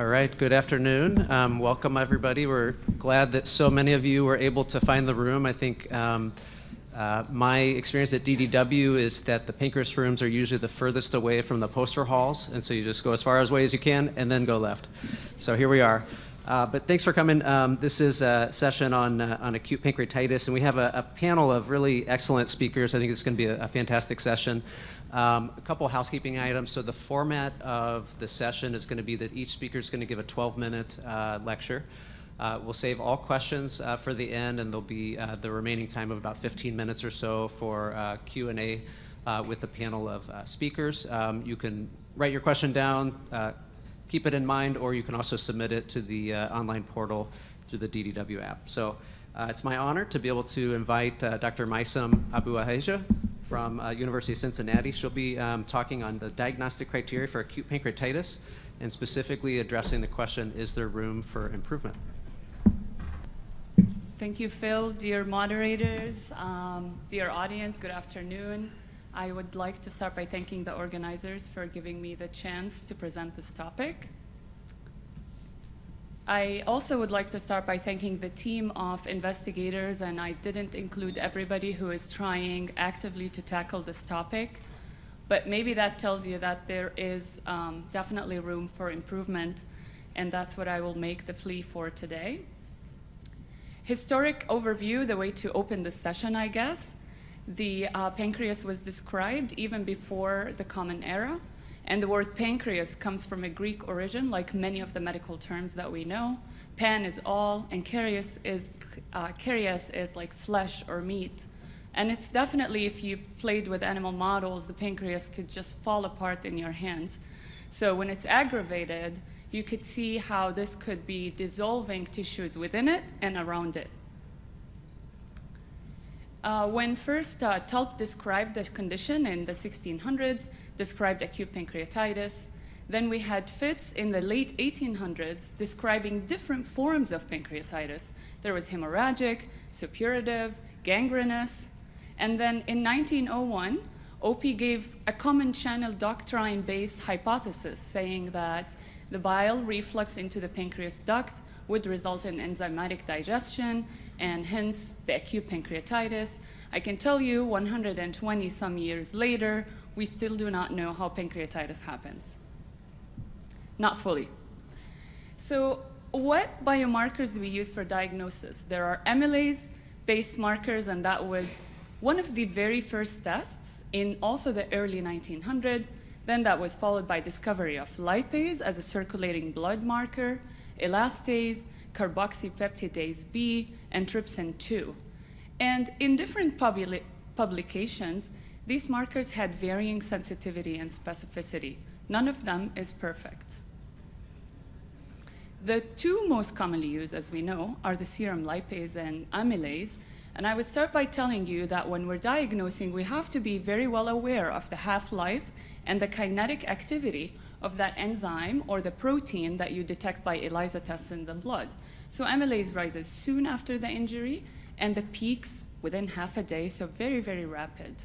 All right, good afternoon. Welcome, everybody. We're glad that so many of you were able to find the room. I think my experience at DDW is that the pancreas rooms are usually the furthest away from the poster halls, and so you just go as far away as you can and then go left. So here we are. But thanks for coming. This is a session on acute pancreatitis, and we have a panel of really excellent speakers. I think it's going to be a fantastic session. A couple housekeeping items. So the format of the session is going to be that each speaker is going to give a 12-minute lecture. We'll save all questions for the end, and there'll be the remaining time of about 15 minutes or so for Q&A with the panel of speakers. You can write your question down, keep it in mind, or you can also submit it to the online portal through the DDW app. So it's my honor to be able to invite Dr. Maysam Abu-Aheja from University of Cincinnati. She'll be talking on the diagnostic criteria for acute pancreatitis and specifically addressing the question, is there room for improvement? Thank you, Phil. Dear moderators, dear audience, good afternoon. I would like to start by thanking the organizers for giving me the chance to present this topic. I also would like to start by thanking the team of investigators, and I didn't include everybody who is trying actively to tackle this topic, but maybe that tells you that there is definitely room for improvement, and that's what I will make the plea for today. Historic overview, the way to open this session, I guess. The pancreas was described even before the Common Era. And the word pancreas comes from a Greek origin, like many of the medical terms that we know. Pan is all, and kerias is like flesh or meat. And it's definitely, if you played with animal models, the pancreas could just fall apart in your hands. So when it's aggravated, you could see how this could be dissolving tissues within it and around it. When first Tulp described the condition in the 1600s, described acute pancreatitis. Then we had Fitz in the late 1800s describing different forms of pancreatitis. There was hemorrhagic, suppurative, gangrenous. And then in 1901, OP gave a common channel doctrine-based hypothesis saying that the bile reflux into the pancreas duct would result in enzymatic digestion and hence the acute pancreatitis. I can tell you 120 some years later, we still do not know how pancreatitis happens. Not fully. So what biomarkers do we use for diagnosis? There are amylase-based markers, and that was one of the very first tests in also the early 1900s. Then that was followed by discovery of lipase as a circulating blood marker, elastase, carboxypeptidase B, and trypsin 2. And in different publications, these markers had varying sensitivity and specificity. None of them is perfect. The two most commonly used, as we know, are the serum lipase and amylase. And I would start by telling you that when we're diagnosing, we have to be very well aware of the half-life and the kinetic activity of that enzyme or the protein that you detect by ELISA tests in the blood. So amylase rises soon after the injury, and the peaks within half a day, so very, very rapid.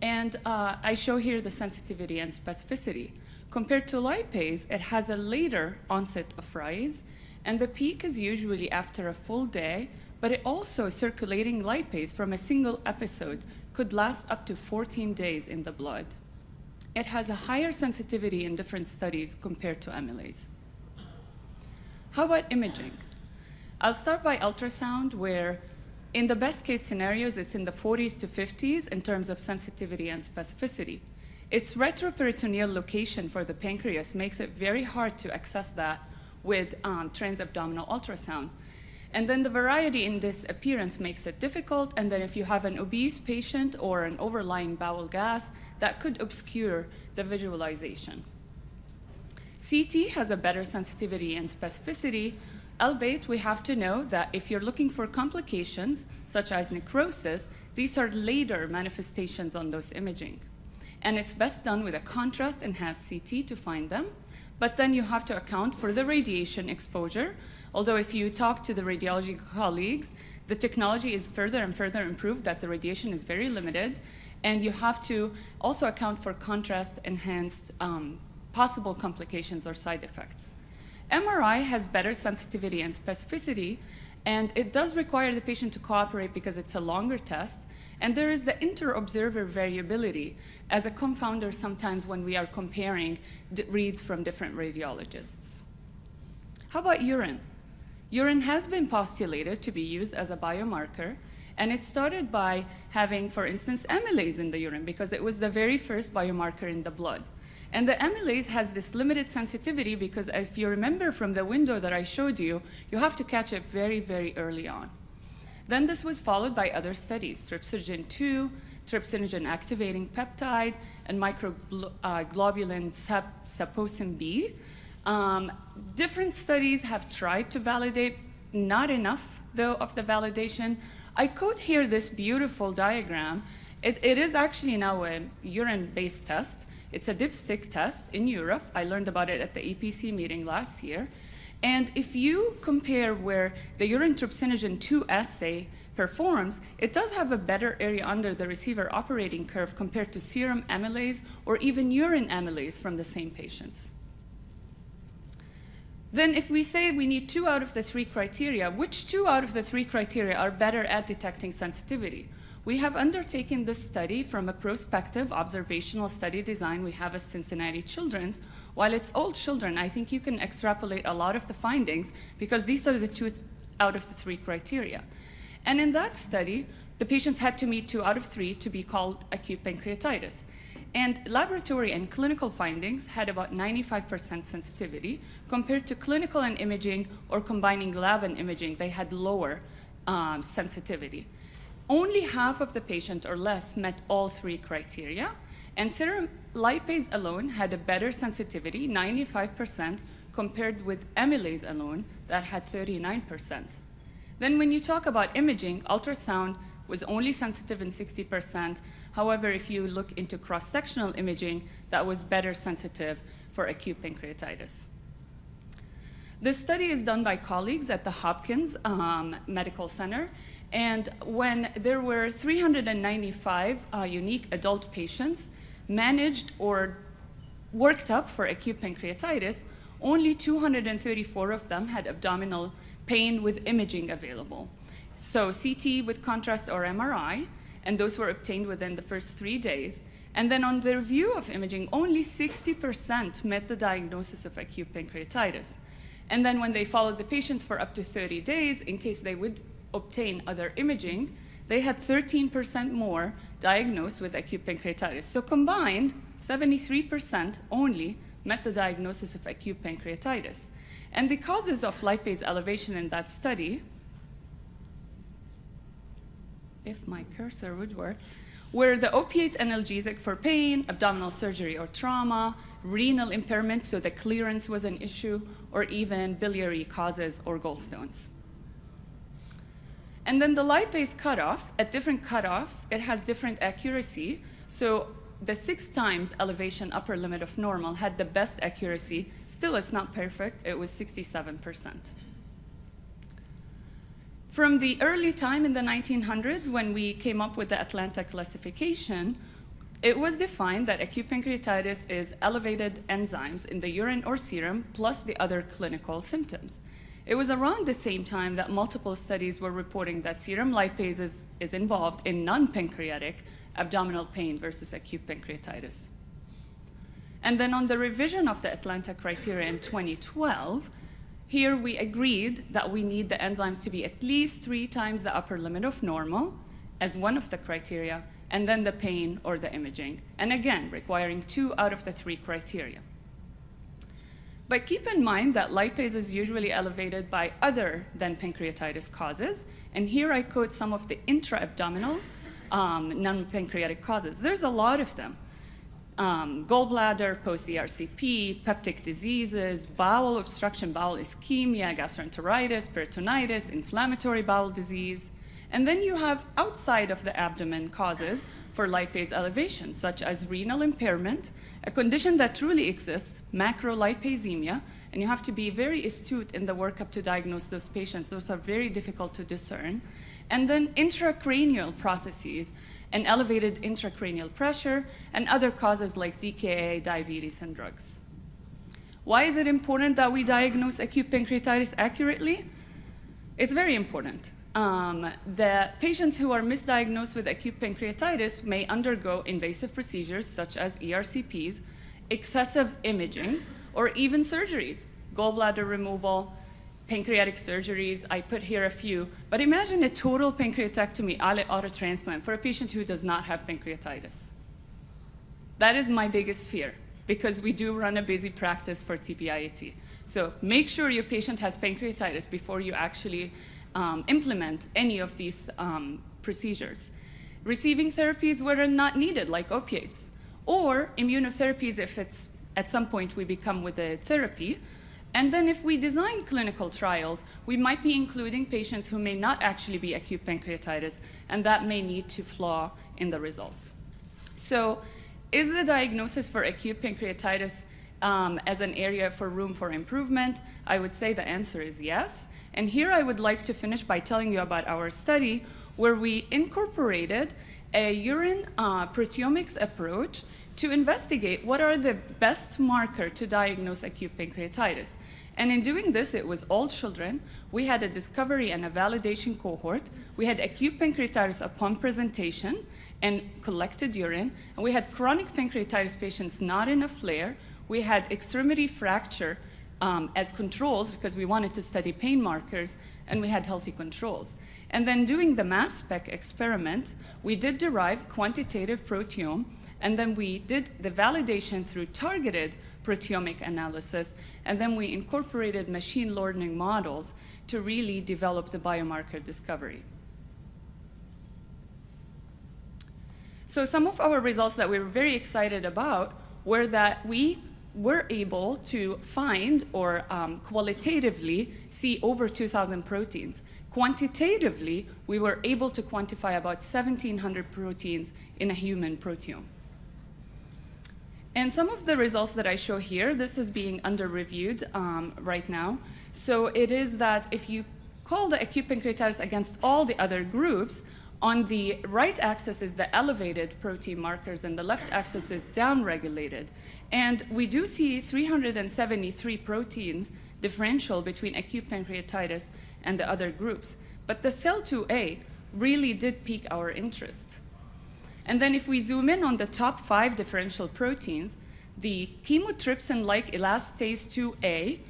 And I show here the sensitivity and specificity. Compared to lipase, it has a later onset of rise, and the peak is usually after a full day, but it also circulating lipase from a single episode could last up to 14 days in the blood. It has a higher sensitivity in different studies compared to amylase. How about imaging? I'll start by ultrasound, where in the best case scenarios, it's in the 40s to 50s in terms of sensitivity and specificity. Its retroperitoneal location for the pancreas makes it very hard to access that with transabdominal ultrasound. And then the variety in this appearance makes it difficult, and then if you have an obese patient or an overlying bowel gas, that could obscure the visualization. CT has a better sensitivity and specificity, albeit we have to know that if you're looking for complications, such as necrosis, these are later manifestations on those imaging. And it's best done with a contrast-enhanced CT to find them, but then you have to account for the radiation exposure. Although if you talk to the radiology colleagues, the technology is further and further improved, that the radiation is very limited, and you have to also account for contrast-enhanced possible complications or side effects. MRI has better sensitivity and specificity, and it does require the patient to cooperate because it's a longer test. And there is the inter-observer variability as a confounder sometimes when we are comparing reads from different radiologists. How about urine? Urine has been postulated to be used as a biomarker, and it started by having, for instance, amylase in the urine because it was the very first biomarker in the blood. And the amylase has this limited sensitivity because if you remember from the window that I showed you, you have to catch it very, very early on. Then this was followed by other studies, trypsinogen-2, trypsinogen activating peptide, and microglobulin saposin B. Different studies have tried to validate, not enough though of the validation. I quote here this beautiful diagram. It is actually now a urine-based test. It's a dipstick test in Europe. I learned about it at the EPC meeting last year. And if you compare where the urine trypsinogen 2 assay performs, it does have a better area under the receiver operating curve compared to serum amylase or even urine amylase from the same patients. Then if we say we need 2 out of the 3 criteria, which 2 out of the 3 criteria are better at detecting sensitivity? We have undertaken this study from a prospective observational study design we have at Cincinnati Children's. While it's all children, I think you can extrapolate a lot of the findings because these are the 2 out of the 3 criteria. And in that study, the patients had to meet 2 out of 3 to be called acute pancreatitis. And laboratory and clinical findings had about 95% sensitivity compared to clinical and imaging or combining lab and imaging, they had lower sensitivity. Only half of the patient or less met all 3 criteria, and serum lipase alone had a better sensitivity, 95%, compared with amylase alone that had 39%. Then when you talk about imaging, ultrasound was only sensitive in 60%. However, if you look into cross-sectional imaging, that was better sensitive for acute pancreatitis. This study is done by colleagues at the Hopkins Medical Center. And when there were 395 unique adult patients managed or worked up for acute pancreatitis, only 234 of them had abdominal pain with imaging available. So CT with contrast or MRI, and those were obtained within the first 3 days. And then on the review of imaging, only 60% met the diagnosis of acute pancreatitis. And then when they followed the patients for up to 30 days, in case they would obtain other imaging, they had 13% more diagnosed with acute pancreatitis. So combined, 73% only met the diagnosis of acute pancreatitis. And the causes of lipase elevation in that study, if my cursor would work, were the opiate analgesic for pain, abdominal surgery or trauma, renal impairment, so the clearance was an issue, or even biliary causes or gallstones. And then the lipase cutoff, at different cutoffs, it has different accuracy. So the 6 times elevation upper limit of normal had the best accuracy. Still, it's not perfect. It was 67%. From the early time in the 1900s, when we came up with the Atlanta classification, it was defined that acute pancreatitis is elevated enzymes in the urine or serum plus the other clinical symptoms. It was around the same time that multiple studies were reporting that serum lipase is involved in non-pancreatic abdominal pain versus acute pancreatitis. And then on the revision of the Atlanta criteria in 2012, here we agreed that we need the enzymes to be at least 3 times the upper limit of normal as one of the criteria, and then the pain or the imaging, and again, requiring 2 out of the 3 criteria. But keep in mind that lipase is usually elevated by other than pancreatitis causes, and here I quote some of the intra-abdominal non-pancreatic causes. There's a lot of them. Gallbladder, post-ERCP, peptic diseases, bowel obstruction, bowel ischemia, gastroenteritis, peritonitis, inflammatory bowel disease. And then you have outside of the abdomen causes for lipase elevation, such as renal impairment, a condition that truly exists, macrolipasemia, and you have to be very astute in the workup to diagnose those patients. Those are very difficult to discern. And then intracranial processes and elevated intracranial pressure and other causes like DKA, diabetes, and drugs. Why is it important that we diagnose acute pancreatitis accurately? It's very important. The patients who are misdiagnosed with acute pancreatitis may undergo invasive procedures such as ERCPs, excessive imaging, or even surgeries, gallbladder removal, pancreatic surgeries. I put here a few, but imagine a total pancreatectomy, islet autotransplant for a patient who does not have pancreatitis. That is my biggest fear, because we do run a busy practice for TPIAT. So make sure your patient has pancreatitis before you actually implement any of these procedures. Receiving therapies where are not needed, like opiates, or immunotherapies if it's at some point we become with a therapy. And then if we design clinical trials, we might be including patients who may not actually be acute pancreatitis, and that may need to flaw in the results. So is the diagnosis for acute pancreatitis as an area for room for improvement? I would say the answer is yes. And here I would like to finish by telling you about our study where we incorporated a urine proteomics approach to investigate what are the best marker to diagnose acute pancreatitis. And in doing this, it was all children. We had a discovery and a validation cohort. We had acute pancreatitis upon presentation and collected urine. And we had chronic pancreatitis patients not in a flare. We had extremity fracture as controls because we wanted to study pain markers, and we had healthy controls. And then doing the mass spec experiment, we did derive quantitative proteome, and then we did the validation through targeted proteomic analysis, and then we incorporated machine learning models to really develop the biomarker discovery. So some of our results that we were very excited about were that we were able to find or qualitatively see over 2,000 proteins. Quantitatively, we were able to quantify about 1,700 proteins in a human proteome. And some of the results that I show here, this is being under reviewed right now. So it is that if you call the acute pancreatitis against all the other groups, on the right axis is the elevated protein markers, and the left axis is downregulated. And we do see 373 proteins differential between acute pancreatitis and the other groups. But the cell2A really did pique our interest. And then if we zoom in on the top 5 differential proteins, the chymotrypsin-like elastase 2A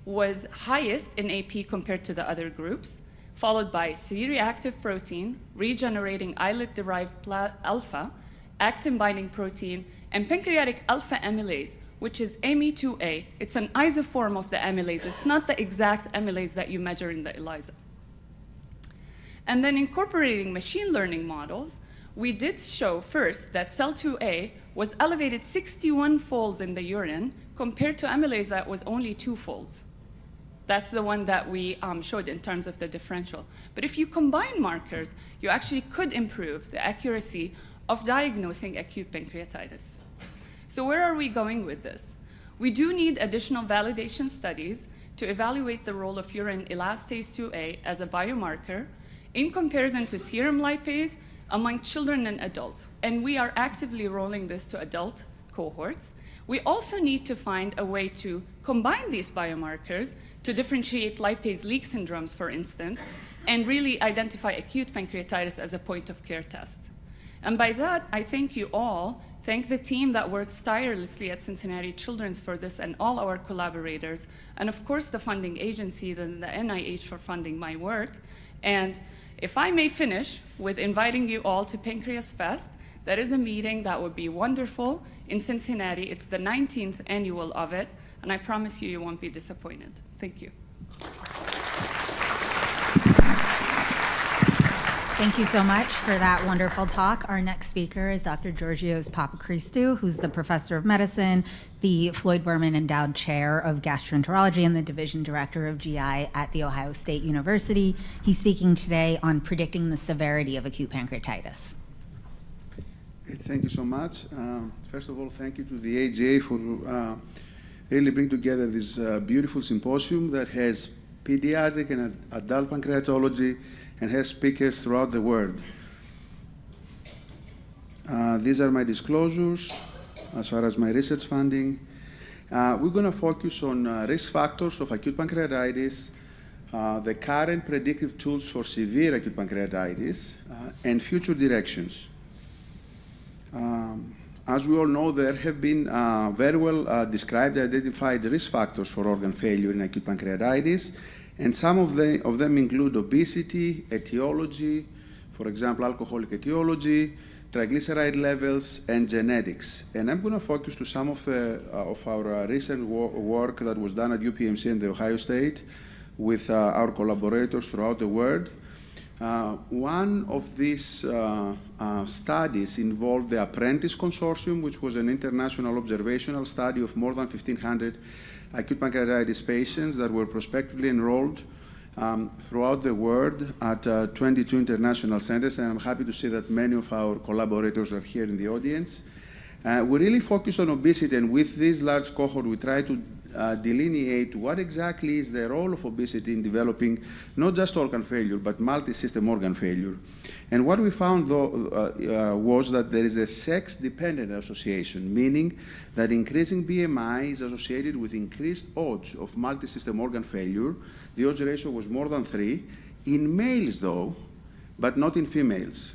was highest in AP compared to the other groups, followed by C-reactive protein, regenerating islet-derived alpha, actin-binding protein, and pancreatic alpha amylase, which is AME2A. It's an isoform of the amylase. It's not the exact amylase that you measure in the ELISA. And then incorporating machine learning models, we did show first that cell2A was elevated 61 folds in the urine compared to amylase that was only 2 folds. That's the one that we showed in terms of the differential. But if you combine markers, you actually could improve the accuracy of diagnosing acute pancreatitis. So where are we going with this? We do need additional validation studies to evaluate the role of urine elastase 2A as a biomarker in comparison to serum lipase among children and adults. And we are actively rolling this to adult cohorts. We also need to find a way to combine these biomarkers to differentiate lipase leak syndromes, for instance, and really identify acute pancreatitis as a point-of-care test. And by that, I thank you all. Thank the team that works tirelessly at Cincinnati Children's for this and all our collaborators, and of course the funding agency, the NIH, for funding my work. And if I may finish with inviting you all to Pancreas Fest, that is a meeting that would be wonderful in Cincinnati. It's the 19th annual of it, and I promise you, you won't be disappointed. Thank you. Thank you so much for that wonderful talk. Our next speaker is Dr. Georgios Papachristou, who's the professor of medicine, the Floyd Berman Endowed Chair of Gastroenterology, and the division director of GI at The Ohio State University. He's speaking today on predicting the severity of acute pancreatitis. Thank you so much. First of all, thank you to the AGA for really bringing together this beautiful symposium that has pediatric and adult pancreatology and has speakers throughout the world. These are my disclosures as far as my research funding. We're going to focus on risk factors of acute pancreatitis, the current predictive tools for severe acute pancreatitis, and future directions. As we all know, there have been very well described and identified risk factors for organ failure in acute pancreatitis, and some of them include obesity, etiology, for example, alcoholic etiology, triglyceride levels, and genetics. And I'm going to focus to some of our recent work that was done at UPMC and the Ohio State with our collaborators throughout the world. One of these studies involved the Apprentice Consortium, which was an international observational study of more than 1,500 acute pancreatitis patients that were prospectively enrolled throughout the world at 22 international centers, and I'm happy to see that many of our collaborators are here in the audience. We really focused on obesity, and with this large cohort, we try to delineate what exactly is the role of obesity in developing not just organ failure, but multi-system organ failure. And what we found, though, was that there is a sex-dependent association, meaning that increasing BMI is associated with increased odds of multi-system organ failure. The odds ratio was more than 3 in males, though, but not in females.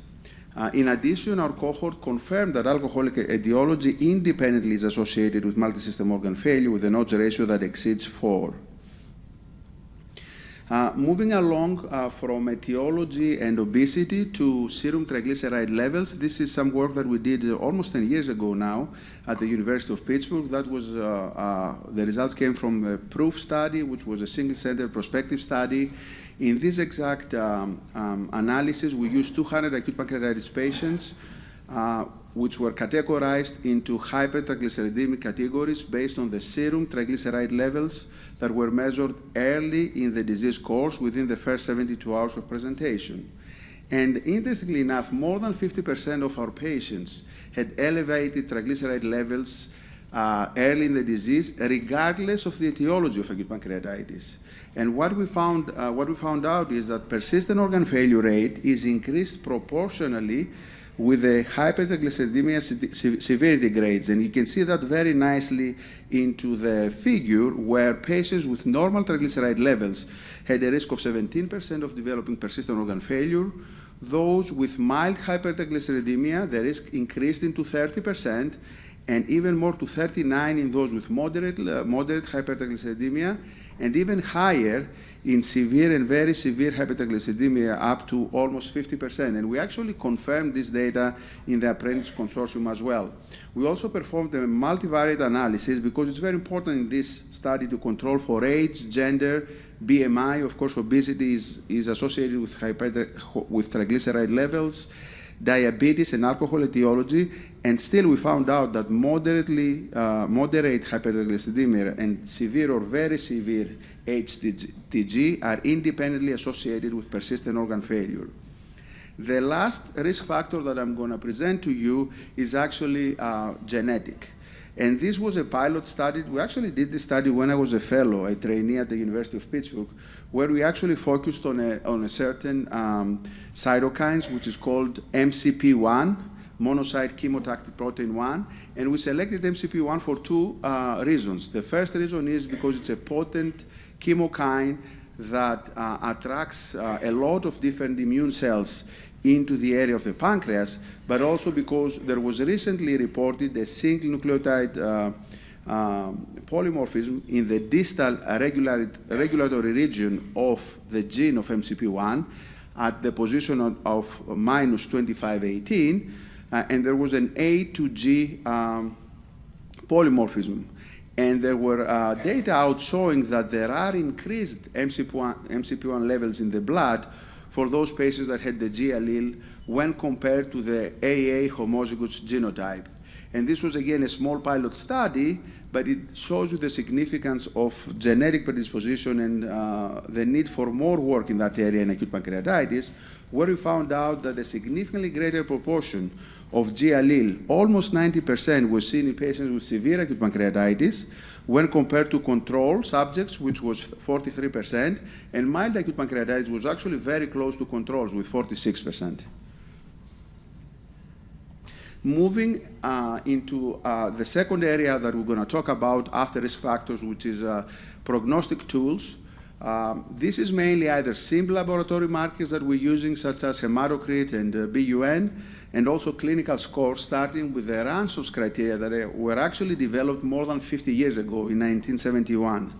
In addition, our cohort confirmed that alcoholic etiology independently is associated with multi-system organ failure with an odds ratio that exceeds 4. Moving along from etiology and obesity to serum triglyceride levels, this is some work that we did almost 10 years ago now at the University of Pittsburgh. That was, the results came from the PROOF study, which was a single-center prospective study. In this exact analysis, we used 200 acute pancreatitis patients, which were categorized into hypertriglyceridemic categories based on the serum triglyceride levels that were measured early in the disease course within the first 72 hours of presentation. And interestingly enough, more than 50% of our patients had elevated triglyceride levels early in the disease, regardless of the etiology of acute pancreatitis. And what we found out is that persistent organ failure rate is increased proportionally with the hypertriglyceridemia severity grades. And you can see that very nicely into the figure where patients with normal triglyceride levels had a risk of 17% of developing persistent organ failure. Those with mild hypertriglyceridemia, the risk increased into 30%, and even more to 39% in those with moderate hypertriglyceridemia, and even higher in severe and very severe hypertriglyceridemia, up to almost 50%. And we actually confirmed this data in the Apprentice Consortium as well. We also performed a multivariate analysis because it's very important in this study to control for age, gender, BMI. Of course, obesity is associated with triglyceride levels, diabetes, and alcohol etiology, and still we found out that moderate hypertriglyceridemia and severe or very severe HTG are independently associated with persistent organ failure. The last risk factor that I'm going to present to you is actually genetic. And this was a pilot study. We actually did this study when I was a fellow, a trainee at the University of Pittsburgh, where we actually focused on a certain cytokines, which is called MCP1, monocyte chemotactic protein 1. And we selected MCP1 for 2 reasons. The first reason is because it's a potent chemokine that attracts a lot of different immune cells into the area of the pancreas, but also because there was recently reported a single nucleotide polymorphism in the distal regulatory region of the gene of MCP1 at the position of minus 2518, and there was an A to G polymorphism. And there were data out showing that there are increased MCP1 levels in the blood for those patients that had the G allele when compared to the AA homozygous genotype. And this was, again, a small pilot study, but it shows you the significance of genetic predisposition and the need for more work in that area in acute pancreatitis, where we found out that a significantly greater proportion of G allele, almost 90%, was seen in patients with severe acute pancreatitis when compared to control subjects, which was 43%, and mild acute pancreatitis was actually very close to controls with 46%. Moving into the second area that we're going to talk about after risk factors, which is prognostic tools. This is mainly either simple laboratory markers that we're using, such as hematocrit and BUN, and also clinical scores, starting with the Ransom's criteria that were actually developed more than 50 years ago in 1971.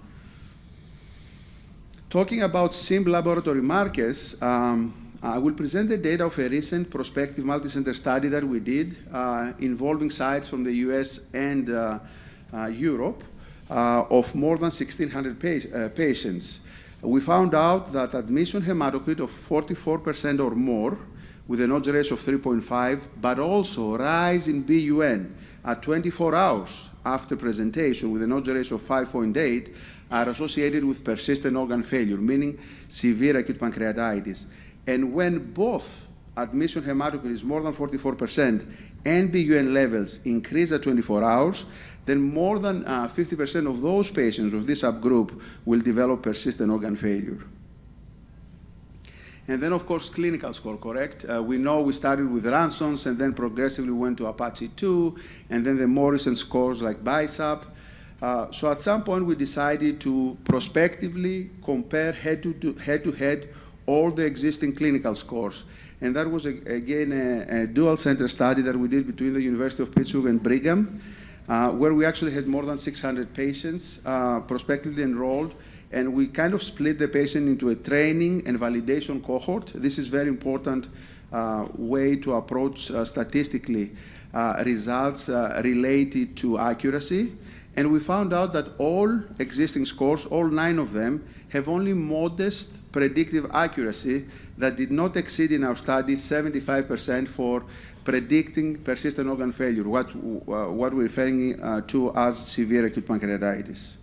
Talking about simple laboratory markers, I will present the data of a recent prospective multicenter study that we did involving sites from the US and Europe of more than 1,600 patients. We found out that admission hematocrit of 44% or more with an odds ratio of 3.5, but also rise in BUN at 24 hours after presentation with an odds ratio of 5.8 are associated with persistent organ failure, meaning severe acute pancreatitis. And when both admission hematocrit is more than 44% and BUN levels increase at 24 hours, then more than 50% of those patients of this subgroup will develop persistent organ failure. And then, of course, clinical score, correct? We know we started with Ransom's and then progressively went to Apache 2, and then the more recent scores like BISAP. So at some point, we decided to prospectively compare head-to-head all the existing clinical scores. And that was, again, a dual-center study that we did between the University of Pittsburgh and Brigham, where we actually had more than 600 patients prospectively enrolled. And we kind of split the patient into a training and validation cohort. This is very important way to approach statistically results related to accuracy. And we found out that all existing scores, all 9 of them, have only modest predictive accuracy that did not exceed in our study 75% for predicting persistent organ failure, what we're referring to as severe acute pancreatitis.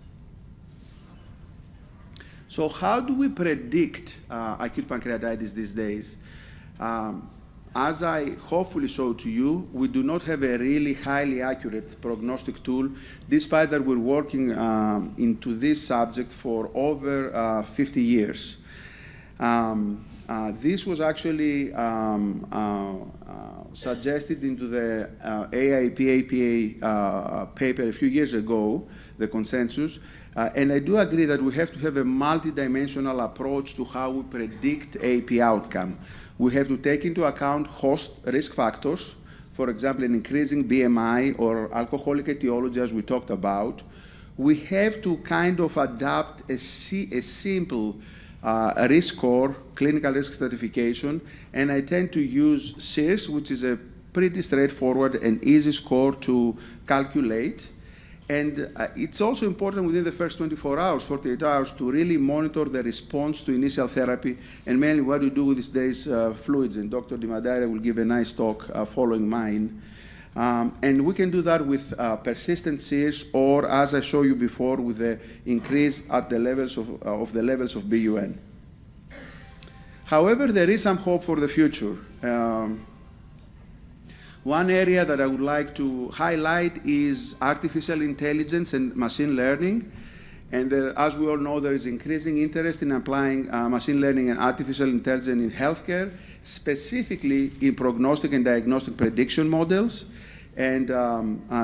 So how do we predict acute pancreatitis these days? As I hopefully showed to you, we do not have a really highly accurate prognostic tool, despite that we're working into this subject for over 50 years. This was actually suggested into the AIP-APA paper a few years ago, the consensus. And I do agree that we have to have a multidimensional approach to how we predict AP outcome. We have to take into account host risk factors, for example, an increasing BMI or alcoholic etiology, as we talked about. We have to kind of adapt a simple risk score, clinical risk stratification, and I tend to use SIRS, which is a pretty straightforward and easy score to calculate. And it's also important within the first 24 hours, 48 hours, to really monitor the response to initial therapy, and mainly what we do with these days fluids. And Dr. DiMadaria will give a nice talk following mine. And we can do that with persistent SIRS, or as I showed you before, with the increase at the levels of the levels of BUN. However, there is some hope for the future. One area that I would like to highlight is artificial intelligence and machine learning. And as we all know, there is increasing interest in applying machine learning and artificial intelligence in healthcare, specifically in prognostic and diagnostic prediction models. And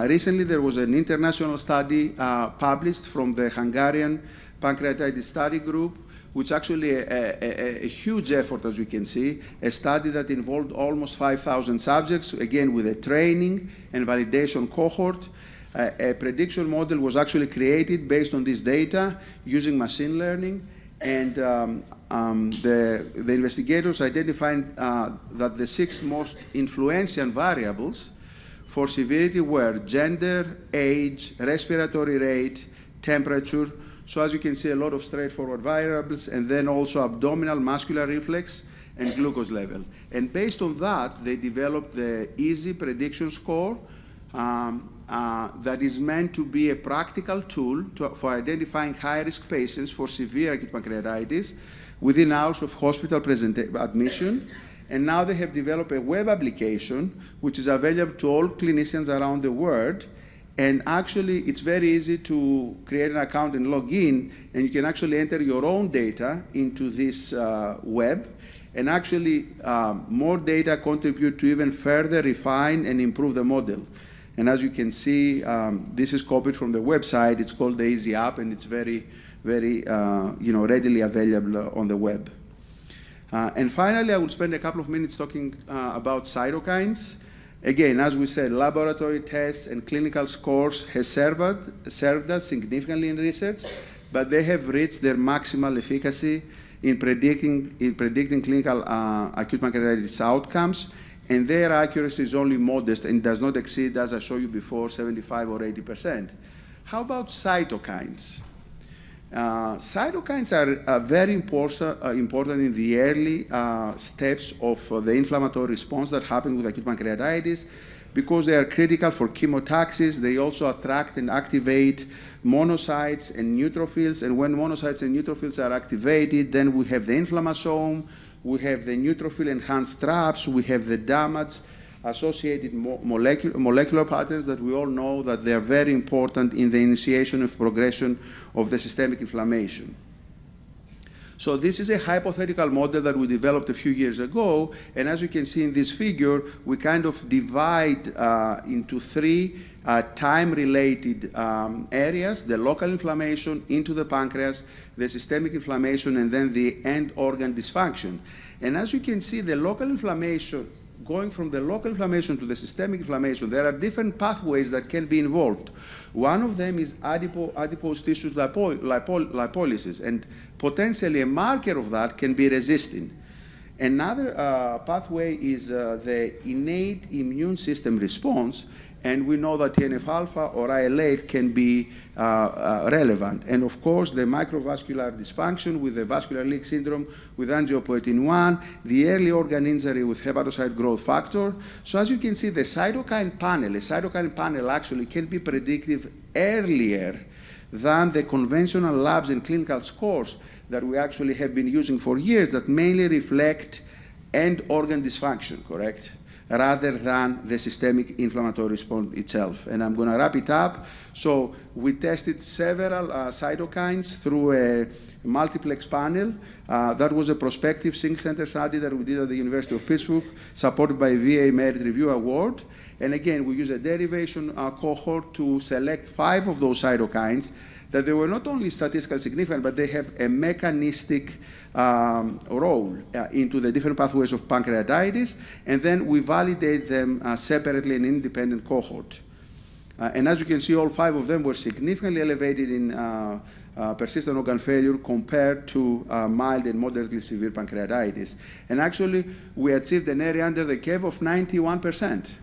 recently, there was an international study published from the Hungarian Pancreatitis Study Group, which actually a huge effort, as you can see, a study that involved almost 5,000 subjects, again, with a training and validation cohort. A prediction model was actually created based on this data using machine learning. And the investigators identified that the 6 most influential variables for severity were gender, age, respiratory rate, temperature. So as you can see, a lot of straightforward variables, and then also abdominal muscular reflex and glucose level. And based on that, they developed the EASY prediction score that is meant to be a practical tool for identifying high-risk patients for severe acute pancreatitis within hours of hospital admission. And now they have developed a web application, which is available to all clinicians around the world. And actually, it's very easy to create an account and log in, and you can actually enter your own data into this web. And actually, more data contribute to even further refine and improve the model. And as you can see, this is copied from the website. It's called the Easy App, and it's very, very readily available on the web. And finally, I will spend a couple of minutes talking about cytokines. Again, as we said, laboratory tests and clinical scores has served us significantly in research, but they have reached their maximal efficacy in predicting clinical acute pancreatitis outcomes, and their accuracy is only modest and does not exceed, as I showed you before, 75 or 80%. How about cytokines? Cytokines are very important in the early steps of the inflammatory response that happens with acute pancreatitis because they are critical for chemotaxis. They also attract and activate monocytes and neutrophils. And when monocytes and neutrophils are activated, then we have the inflammasome, we have the neutrophil-enhanced traps, we have the damage associated molecular patterns that we all know that they are very important in the initiation and progression of the systemic inflammation. So this is a hypothetical model that we developed a few years ago, and as you can see in this figure, we kind of divide into three time-related areas: the local inflammation into the pancreas, the systemic inflammation, and then the end organ dysfunction. And as you can see, the local inflammation, going from the local inflammation to the systemic inflammation, there are different pathways that can be involved. One of them is adipose tissue lipolysis, and potentially a marker of that can be resistin. Another pathway is the innate immune system response, and we know that TNF-alpha or IL-8 can be relevant. And of course, the microvascular dysfunction with the vascular leak syndrome with angiopoietin-1, the early organ injury with hepatocyte growth factor. So as you can see, the cytokine panel actually can be predictive earlier than the conventional labs and clinical scores that we actually have been using for years that mainly reflect end organ dysfunction, correct? Rather than the systemic inflammatory response itself. And I'm going to wrap it up. So we tested several cytokines through a multiplex panel. That was a prospective single-center study that we did at the University of Pittsburgh, supported by VA Merit Review Award. And again, we used a derivation cohort to select 5 of those cytokines that they were not only statistically significant, but they have a mechanistic role into the different pathways of pancreatitis, and then we validate them separately in an independent cohort. And as you can see, all 5 of them were significantly elevated in persistent organ failure compared to mild and moderately severe pancreatitis. And actually, we achieved an area under the curve of 91%.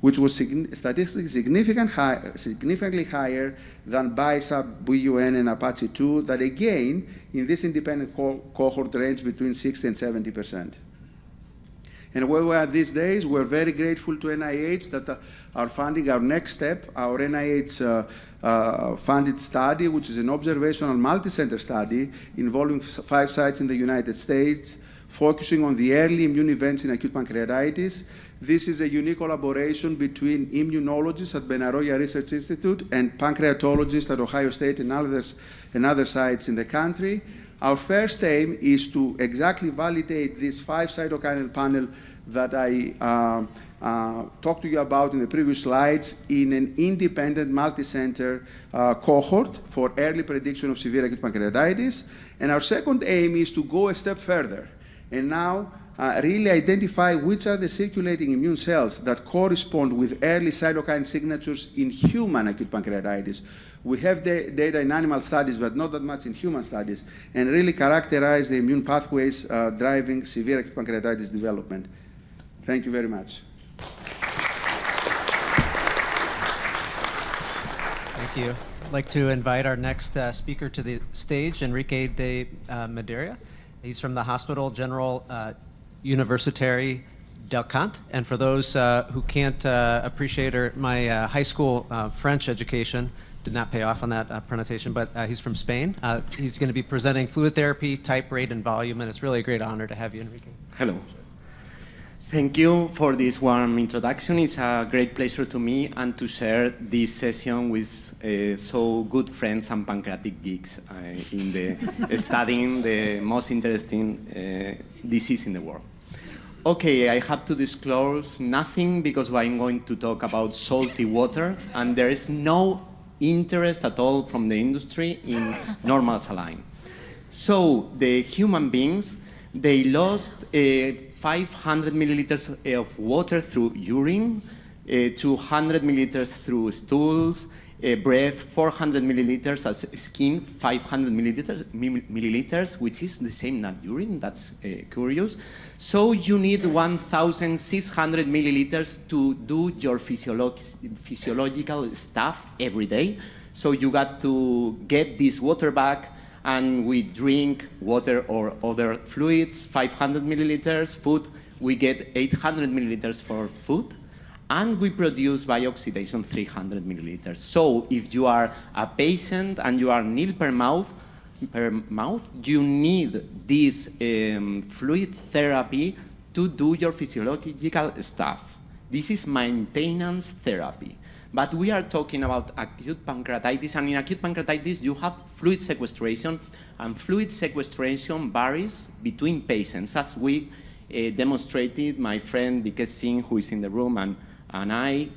Which was statistically significantly higher than BISAP, BUN, and Apache 2, that again, in this independent cohort range between 60 and 70%. And where we are these days, we're very grateful to NIH that are funding our next step, our NIH funded study, which is an observational multi-center study involving 5 sites in the United States, focusing on the early immune events in acute pancreatitis. This is a unique collaboration between immunologists at Benaroya Research Institute and pancreatologists at Ohio State and other sites in the country. Our first aim is to exactly validate this 5 cytokine panel that I talked to you about in the previous slides in an independent multi-center cohort for early prediction of severe acute pancreatitis. And our second aim is to go a step further and now really identify which are the circulating immune cells that correspond with early cytokine signatures in human acute pancreatitis. We have data in animal studies, but not that much in human studies, and really characterize the immune pathways driving severe acute pancreatitis development. Thank you very much. Thank you. I'd like to invite our next speaker to the stage, Enrique de Madeira. He's from the Hospital General Universitario del Cant. And for those who can't appreciate my high school French education, did not pay off on that pronunciation, but he's from Spain. He's going to be presenting fluid therapy, type, rate, and volume, and it's really a great honor to have you, Enrique. Hello. Thank you for this warm introduction. It's a great pleasure to me and to share this session with so good friends and pancreatic geeks in the studying the most interesting disease in the world. Okay, I have to disclose nothing because I'm going to talk about salty water, and there is no interest at all from the industry in normal saline. So the human beings, they lost 500 milliliters of water through urine, 200 milliliters through stools, breath 400 milliliters, as skin 500 milliliters, which is the same as urine. That's curious. So you need 1,600 milliliters to do your physiological stuff every day. So you got to get this water back, and we drink water or other fluids, 500 milliliters. Food, we get 800 milliliters for food. And we produce by oxidation 300 milliliters. So if you are a patient and you are nil per mouth, you need this fluid therapy to do your physiological stuff. This is maintenance therapy. But we are talking about acute pancreatitis, and in acute pancreatitis you have fluid sequestration, and fluid sequestration varies between patients, as we demonstrated, my friend Vikesh Singh, who is in the room, and I,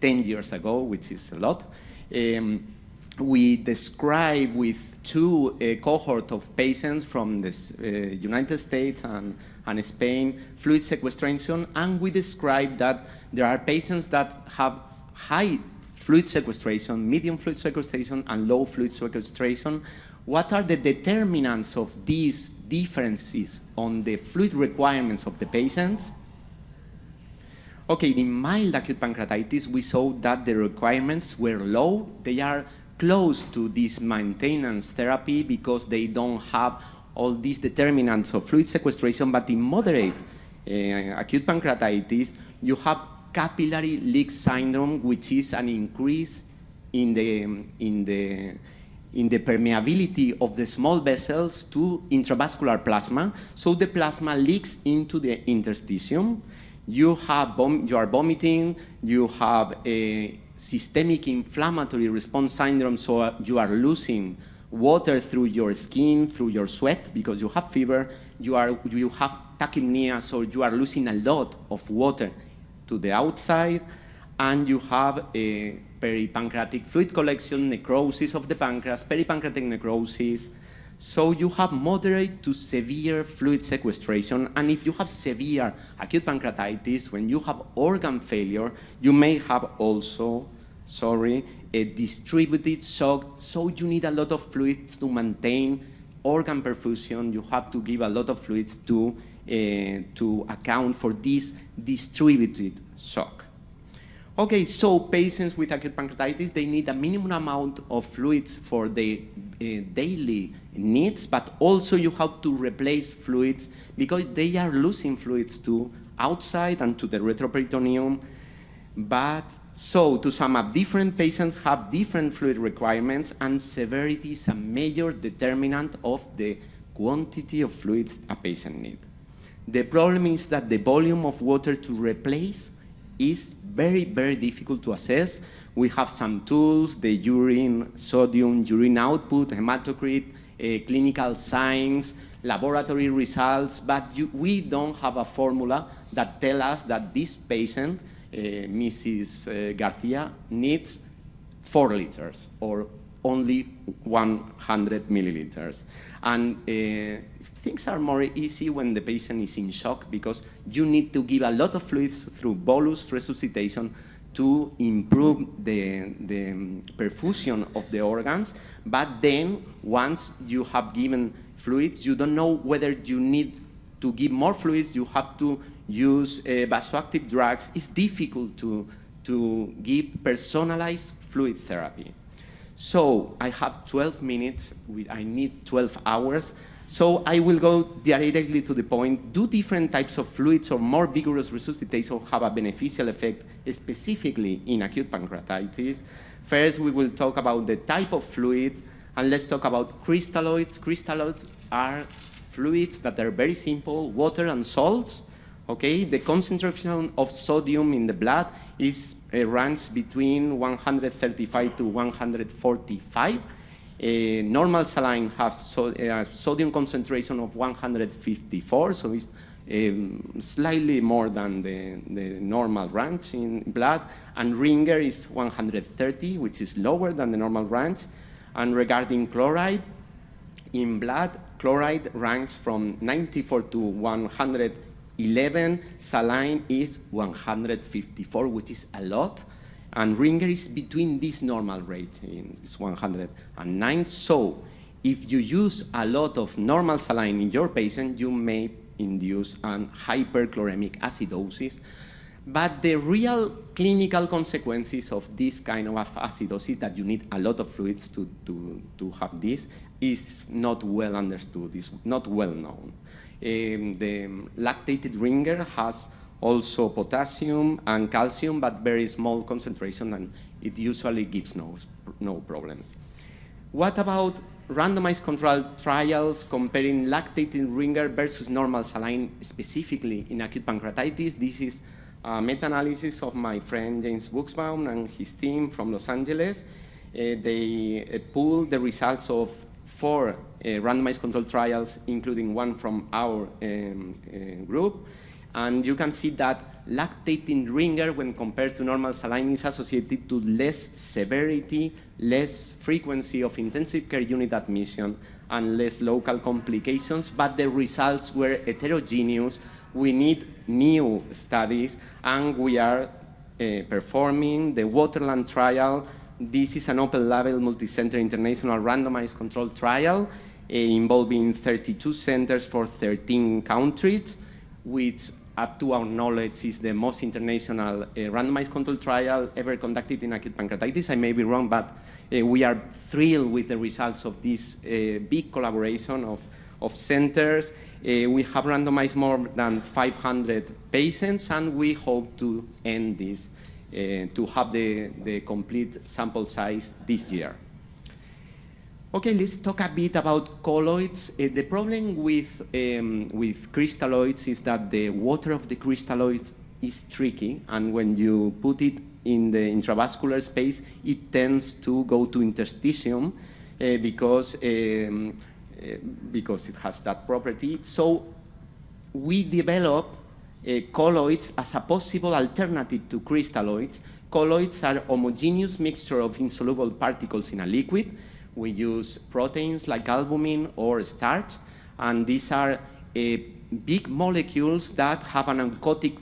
10 years ago, which is a lot. We described with two cohort of patients from the United States and Spain fluid sequestration, and we described that there are patients that have high fluid sequestration, medium fluid sequestration, and low fluid sequestration. What are the determinants of these differences on the fluid requirements of the patients? Okay, in mild acute pancreatitis, we saw that the requirements were low. They are close to this maintenance therapy because they don't have all these determinants of fluid sequestration. But in moderate acute pancreatitis, you have capillary leak syndrome, which is an increase in the permeability of the small vessels to intravascular plasma. So the plasma leaks into the interstitium. You are vomiting, you have a systemic inflammatory response syndrome, so you are losing water through your skin, through your sweat, because you have fever, you have tachypnea, so you are losing a lot of water to the outside, and you have a peripancreatic fluid collection, necrosis of the pancreas, peripancreatic necrosis. So you have moderate to severe fluid sequestration, and if you have severe acute pancreatitis, when you have organ failure, you may have also, a distributed shock, so you need a lot of fluids to maintain organ perfusion. You have to give a lot of fluids to account for this distributed shock. Okay, so patients with acute pancreatitis, they need a minimum amount of fluids for their daily needs, but also you have to replace fluids because they are losing fluids to outside and to the retroperitoneum. But so to sum up, different patients have different fluid requirements, and severity is a major determinant of the quantity of fluids a patient needs. The problem is that the volume of water to replace is very, very difficult to assess. We have some tools, the urine, sodium, urine output, hematocrit, clinical signs, laboratory results, but we don't have a formula that tells us that this patient, Mrs. Garcia, needs 4 liters or only 100 milliliters. And things are more easy when the patient is in shock because you need to give a lot of fluids through bolus resuscitation to improve the perfusion of the organs. But then once you have given fluids, you don't know whether you need to give more fluids. You have to use vasoactive drugs. It's difficult to give personalized fluid therapy. So I have 12 minutes, I need 12 hours. So I will go directly to the point. Do different types of fluids or more vigorous resuscitation have a beneficial effect, specifically in acute pancreatitis? First, we will talk about the type of fluid, and let's talk about crystalloids. Crystalloids are fluids that are very simple, water and salts. Okay, the concentration of sodium in the blood is runs between 135 to 145. Normal saline has sodium concentration of 154, so it's slightly more than the normal range in blood. And Ringer is 130, which is lower than the normal range. And regarding chloride, in blood, chloride ranks from 94 to 111. Saline is 154, which is a lot. And Ringer is between this normal rate, it's 109. So if you use a lot of normal saline in your patient, you may induce an hyperchloremic acidosis. But the real clinical consequences of this kind of acidosis, that you need a lot of fluids to have this, is not well understood, is not well known. The lactated Ringer has also potassium and calcium, but very small concentration, and it usually gives no problems. What about randomized controlled trials comparing lactated Ringer versus normal saline, specifically in acute pancreatitis? This is a meta-analysis of my friend James Buxbaum and his team from Los Angeles. They pulled the results of 4 randomized controlled trials, including one from our group. And you can see that lactating Ringer, when compared to normal saline, is associated to less severity, less frequency of intensive care unit admission, and less local complications, but the results were heterogeneous. We need new studies, and we are performing the Waterland trial. This is an open-label, multi-center international randomized controlled trial involving 32 centers for 13 countries, which, up to our knowledge, is the most international randomized controlled trial ever conducted in acute pancreatitis. I may be wrong, but we are thrilled with the results of this big collaboration of centers. We have randomized more than 500 patients, and we hope to end this, to have the complete sample size this year. Okay, let's talk a bit about colloids. The problem with crystalloids is that the water of the crystalloids is tricky, and when you put it in the intravascular space, it tends to go to interstitium because it has that property. So we develop colloids as a possible alternative to crystalloids. Colloids are a homogeneous mixture of insoluble particles in a liquid. We use proteins like albumin or starch, and these are big molecules that have an oncotic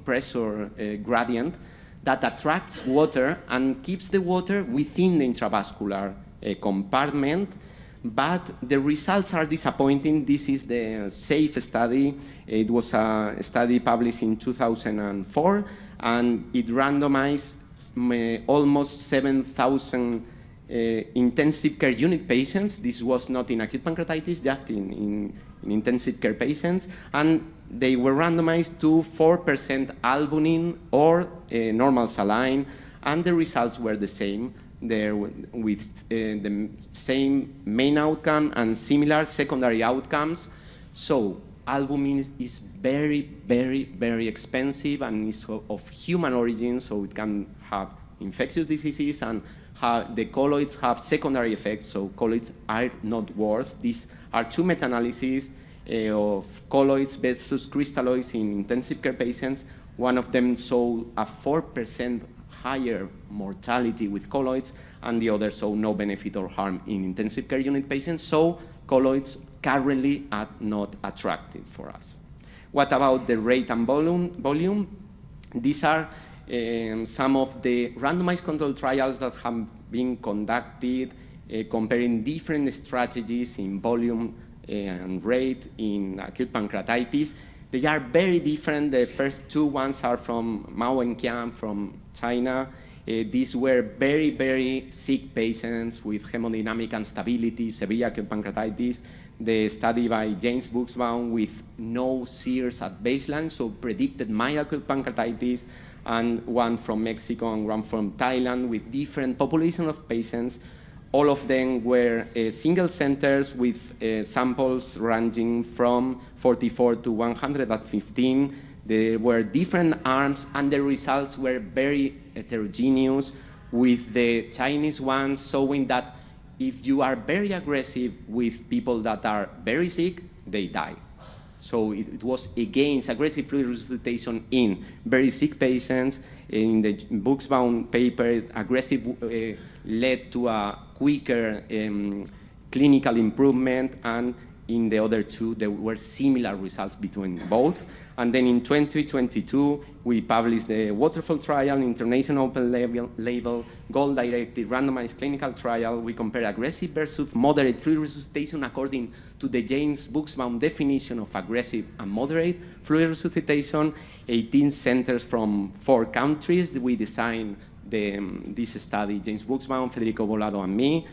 pressure gradient that attracts water and keeps the water within the intravascular compartment. But the results are disappointing. This is the SAFE study. It was a study published in 2004, and it randomized almost 7,000 intensive care unit patients. This was not in acute pancreatitis, just in intensive care patients. And they were randomized to 4% albumin or normal saline, and the results were the same. There with the same main outcome and similar secondary outcomes. So albumin is very, very, very expensive and is of human origin, so it can have infectious diseases, and the colloids have secondary effects, so colloids are not worth. These are 2 meta-analyses of colloids versus crystalloids in intensive care patients. One of them showed a 4% higher mortality with colloids, and the other saw no benefit or harm in intensive care unit patients. So colloids currently are not attractive for us. What about the rate and volume? These are some of the randomized controlled trials that have been conducted comparing different strategies in volume and rate in acute pancreatitis. They are very different. The first 2 ones are from Mao and Qian from China. These were very, very sick patients with hemodynamic instability, severe acute pancreatitis. The study by James Buxbaum with no SEERs at baseline, so predicted mild acute pancreatitis, and one from Mexico and one from Thailand with different population of patients. All of them were single centers with samples ranging from 44 to 115. There were different arms, and the results were very heterogeneous, with the Chinese ones showing that if you are very aggressive with people that are very sick, they die. So it was against aggressive fluid resuscitation in very sick patients. In the Buxbaum paper, aggressive led to a quicker clinical improvement, and in the other two, there were similar results between both. And then in 2022, we published the Waterfall Trial, International Open Label, Goal-Directed Randomized Clinical Trial. We compare aggressive versus moderate fluid resuscitation according to the James Buxbaum definition of aggressive and moderate fluid resuscitation. 18 centers from 4 countries. We designed this study, James Buxbaum, Federico Volado, and me,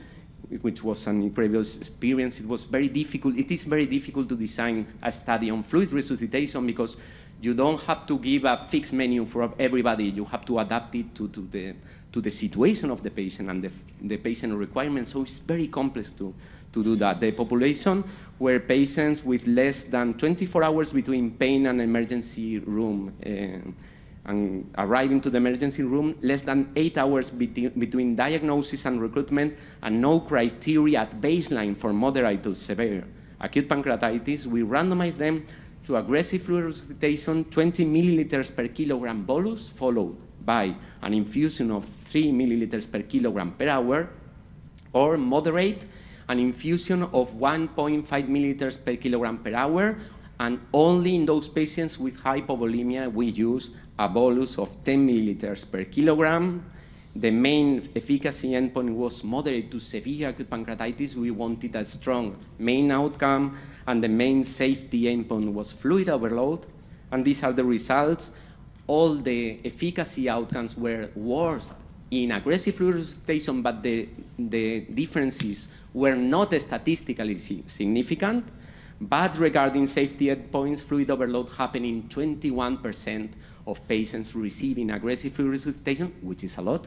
which was an incredible experience. It was very difficult. It is very difficult to design a study on fluid resuscitation because you don't have to give a fixed menu for everybody. You have to adapt it to the situation of the patient and the patient requirements. So it's very complex to do that. The population were patients with less than 24 hours between pain and emergency room. And arriving to the emergency room, less than 8 hours between diagnosis and recruitment, and no criteria at baseline for moderate to severe acute pancreatitis. We randomized them to aggressive fluid resuscitation, 20 milliliters per kilogram bolus, followed by an infusion of 3 milliliters per kilogram per hour, or moderate, an infusion of 1.5 milliliters per kilogram per hour, and only in those patients with hypovolemia, we use a bolus of 10 milliliters per kilogram. The main efficacy endpoint was moderate to severe acute pancreatitis. We wanted a strong main outcome, and the main safety endpoint was fluid overload. And these are the results. All the efficacy outcomes were worse in aggressive fluid resuscitation, but the differences were not statistically significant. But regarding safety endpoints, fluid overload happened in 21% of patients receiving aggressive fluid resuscitation, which is a lot,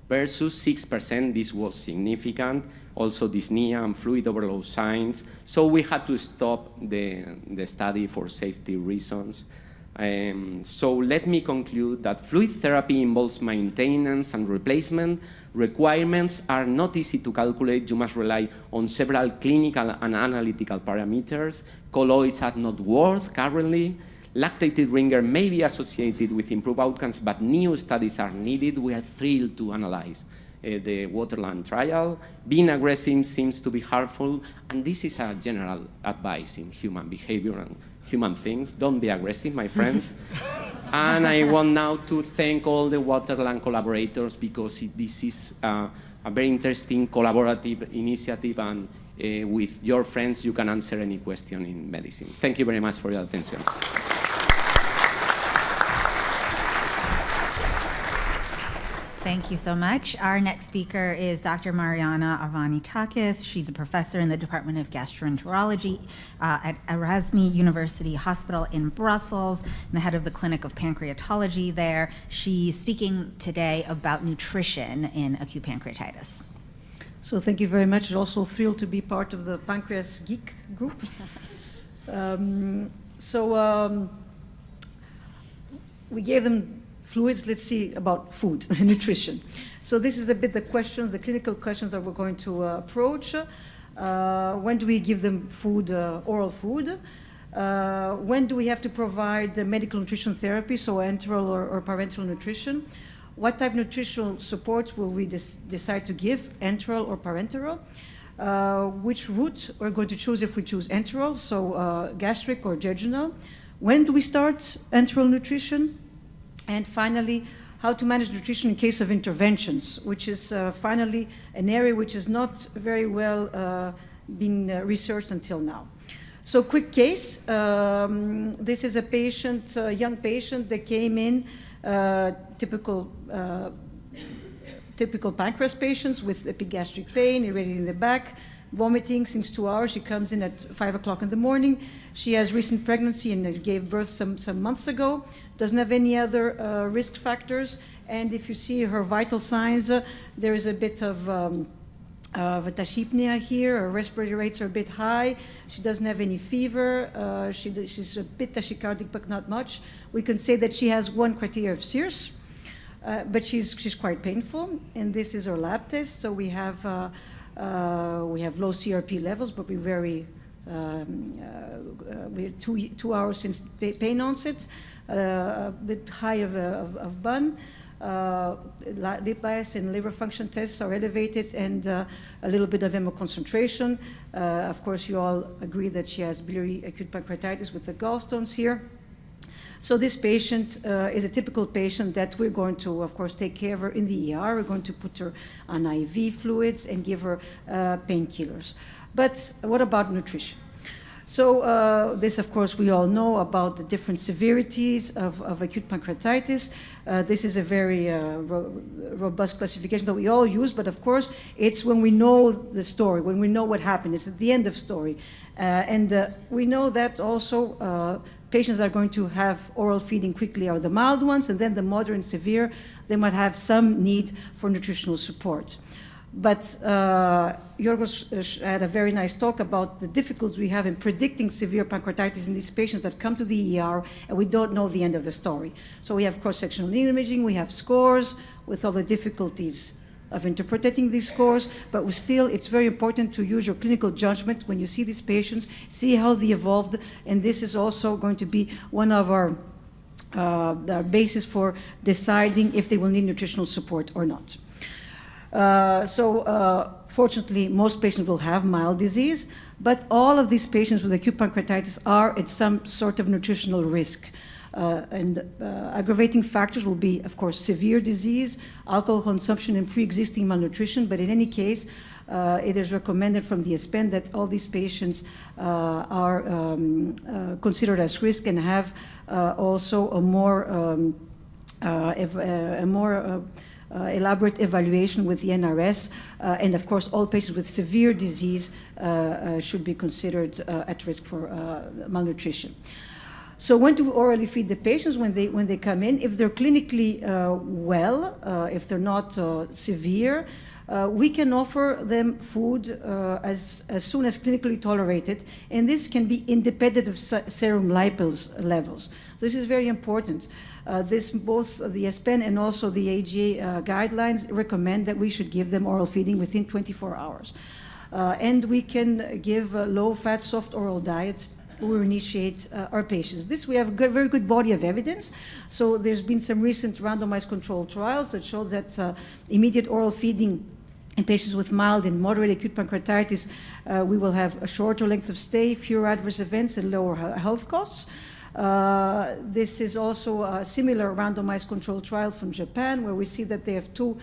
versus 6%. This was significant. Also dyspnea and fluid overload signs. So we had to stop the study for safety reasons. So let me conclude that fluid therapy involves maintenance and replacement. Requirements are not easy to calculate. You must rely on several clinical and analytical parameters. Colloids are not worth currently. Lactated ringer may be associated with improved outcomes, but new studies are needed. We are thrilled to analyze the Waterland trial. Being aggressive seems to be harmful, and this is a general advice in human behavior and human things. Don't be aggressive, my friends. And I want now to thank all the Waterland collaborators, because this is a very interesting collaborative initiative, and with your friends you can answer any question in medicine. Thank you very much for your attention. Thank you so much. Our next speaker is Dr. Mariana Arvanitakis. She's a professor in the Department of Gastroenterology at Erasmus University Hospital in Brussels, and the head of the Clinic of Pancreatology there. She's speaking today about nutrition in acute pancreatitis. So thank you very much. I'm also thrilled to be part of the Pancreas Geek group. We gave them fluids. Let's see about food and nutrition. So this is a bit the questions, the clinical questions that we're going to approach. When do we give them food, oral food? When do we have to provide medical nutrition therapy, so enteral or parenteral nutrition? What type of nutritional supports will we decide to give, enteral or parenteral? Which route we're going to choose if we choose enteral, so gastric or jejunal? When do we start enteral nutrition? And finally, how to manage nutrition in case of interventions, which is finally an area which is not very well been researched until now. So quick case, this is a patient, a young patient that came in, typical pancreas patients with epigastric pain, irritating in the back, vomiting since 2 hours. She comes in at 5 o'clock in the morning. She has recent pregnancy and gave birth some months ago. Doesn't have any other risk factors. And if you see her vital signs, there is a bit of tachypnea here. Her respiratory rates are a bit high. She doesn't have any fever. She's a bit tachycardic, but not much. We can say that she has one criteria of SIRS, but she's quite painful. And this is her lab test. So we have low CRP levels, but we're 2 hours since pain onset. A bit high of BUN. Lip bias and liver function tests are elevated, and a little bit of hemoconcentration. Of course, you all agree that she has biliary acute pancreatitis with the gallstones here. So this patient is a typical patient that we're going to, of course, take care of her in the ER. We're going to put her on IV fluids and give her painkillers. But what about nutrition? So this, of course, we all know about the different severities of acute pancreatitis. This is a very robust classification that we all use, but of course, it's when we know the story, when we know what happened. It's at the end of story. And we know that also patients that are going to have oral feeding quickly are the mild ones, and then the moderate and severe, they might have some need for nutritional support. But Yorgos had a very nice talk about the difficulties we have in predicting severe pancreatitis in these patients that come to the ER, and we don't know the end of the story. So we have cross-sectional imaging, we have scores with all the difficulties of interpreting these scores, but still it's very important to use your clinical judgment when you see these patients, see how they evolved, and this is also going to be one of our basis for deciding if they will need nutritional support or not. Fortunately, most patients will have mild disease, but all of these patients with acute pancreatitis are at some sort of nutritional risk. Aggravating factors will be, of course, severe disease, alcohol consumption, and pre-existing malnutrition, but in any case, it is recommended from the ESPEN that all these patients are considered as risk and have also a more elaborate evaluation with the NRS, and of course all patients with severe disease should be considered at risk for malnutrition. So when to orally feed the patients when they come in? If they're clinically well, if they're not severe, we can offer them food as soon as clinically tolerated, and this can be independent of serum lipase levels. So this is very important. Both the ESPEN and also the AGA guidelines recommend that we should give them oral feeding within 24 hours. And we can give low-fat, soft oral diets we initiate our patients. This we have a very good body of evidence. So there's been some recent randomized controlled trials that show that immediate oral feeding in patients with mild and moderate acute pancreatitis, we will have a shorter length of stay, fewer adverse events, and lower health costs. This is also a similar randomized controlled trial from Japan, where we see that they have two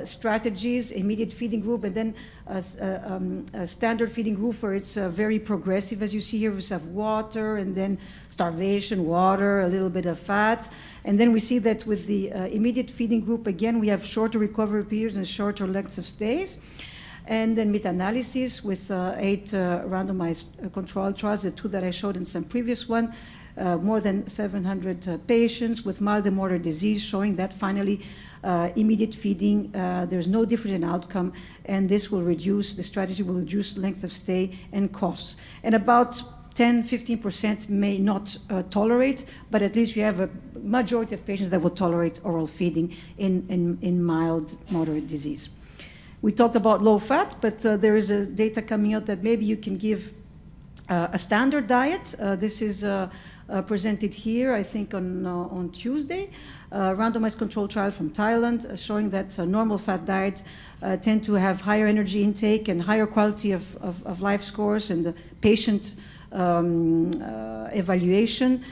strategies, immediate feeding group and then a standard feeding group where it's very progressive. As you see here, we have water and then starvation, water, a little bit of fat. And then we see that with the immediate feeding group, again, we have shorter recovery periods and shorter lengths of stays. And then meta-analysis with 8 randomized controlled trials, the 2 that I showed in some previous one, more than 700 patients with mild and moderate disease, showing that finally immediate feeding, there's no difference in outcome, and this will reduce, the strategy will reduce length of stay and costs. And about 10-15% may not tolerate, but at least you have a majority of patients that will tolerate oral feeding in mild, moderate disease. We talked about low fat, but there is a data coming out that maybe you can give a standard diet. This is presented here, I think, on Tuesday. Randomized controlled trial from Thailand showing that normal fat diets tend to have higher energy intake and higher quality of life scores and the patient evaluation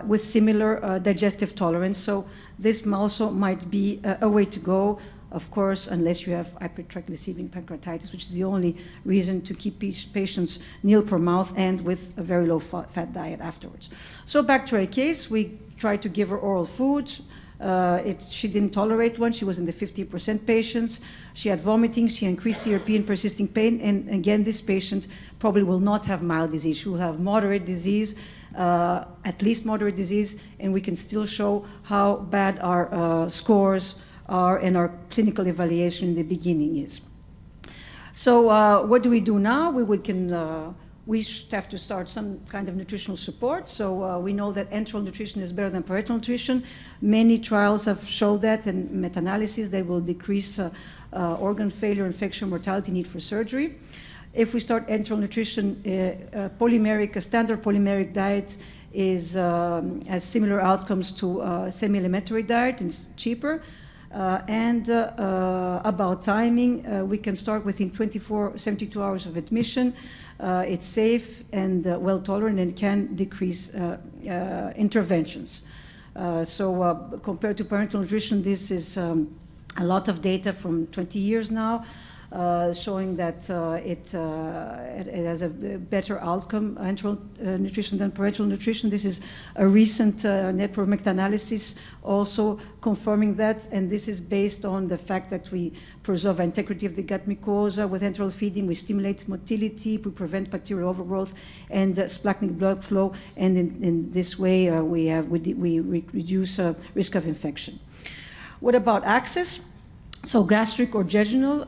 with similar digestive tolerance. So this also might be a way to go, of course, unless you have hypertriglyceridemic pancreatitis, which is the only reason to keep patients nil per mouth and with a very low fat diet afterwards. So back to her case, we tried to give her oral food. She didn't tolerate one. She was in the 50% patients. She had vomiting. She increased CRP and persisting pain. And again, this patient probably will not have mild disease. She will have moderate disease, at least moderate disease, and we can still show how bad our scores are and our clinical evaluation in the beginning is. So what do we do now? We have to start some kind of nutritional support. So we know that enteral nutrition is better than parenteral nutrition. Many trials have showed that, and meta-analysis, they will decrease organ failure, infection, mortality, need for surgery. If we start enteral nutrition, a standard polymeric diet has similar outcomes to a semi-alimentary diet, and it's cheaper. About timing, we can start within 72 hours of admission. It's safe and well tolerated, and can decrease interventions. So compared to parenteral nutrition, this is a lot of data from 20 years now, showing that it has a better outcome, enteral nutrition, than parenteral nutrition. This is a recent network meta-analysis also confirming that, and this is based on the fact that we preserve integrity of the gut mucosa with enteral feeding, we stimulate motility, we prevent bacterial overgrowth and splanchnic blood flow, and in this way we reduce risk of infection. What about access? So gastric or jejunal.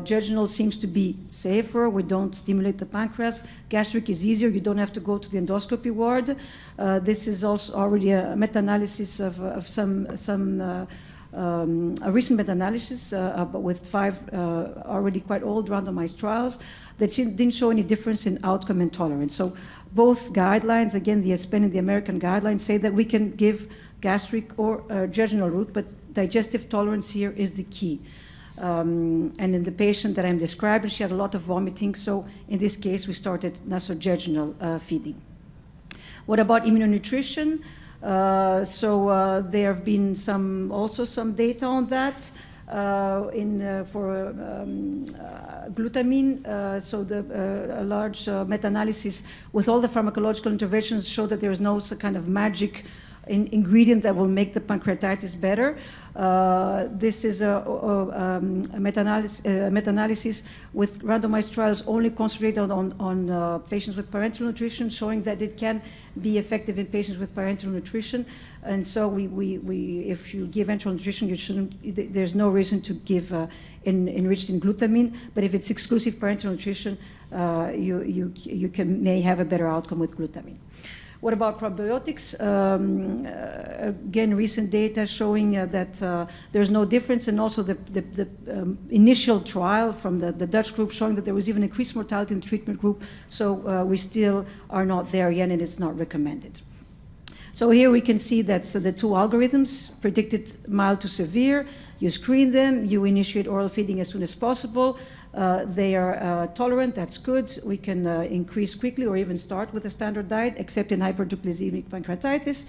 Jejunal seems to be safer. We don't stimulate the pancreas. Gastric is easier. You don't have to go to the endoscopy ward. This is also already a meta-analysis of a recent meta-analysis with 5 already quite old randomized trials that didn't show any difference in outcome and tolerance. So both guidelines, again, the ESPEN and the American guidelines, say that we can give gastric or jejunal route, but digestive tolerance here is the key. And in the patient that I'm describing, she had a lot of vomiting, so in this case we started nasojejunal feeding. What about immunonutrition? There have been some data on that for glutamine. A large meta-analysis with all the pharmacological interventions show that there is no kind of magic ingredient that will make the pancreatitis better. This is a meta-analysis with randomized trials only concentrated on patients with parenteral nutrition, showing that it can be effective in patients with parenteral nutrition. And so if you give enteral nutrition, there's no reason to give enriched in glutamine, but if it's exclusive parenteral nutrition, you may have a better outcome with glutamine. What about probiotics? Again, recent data showing that there's no difference, and also the initial trial from the Dutch group showing that there was even increased mortality in the treatment group. So we still are not there yet, and it's not recommended. So here we can see that the 2 algorithms predicted mild to severe. You screen them, you initiate oral feeding as soon as possible. They are tolerant, that's good. We can increase quickly or even start with a standard diet, except in hyperglycemic pancreatitis.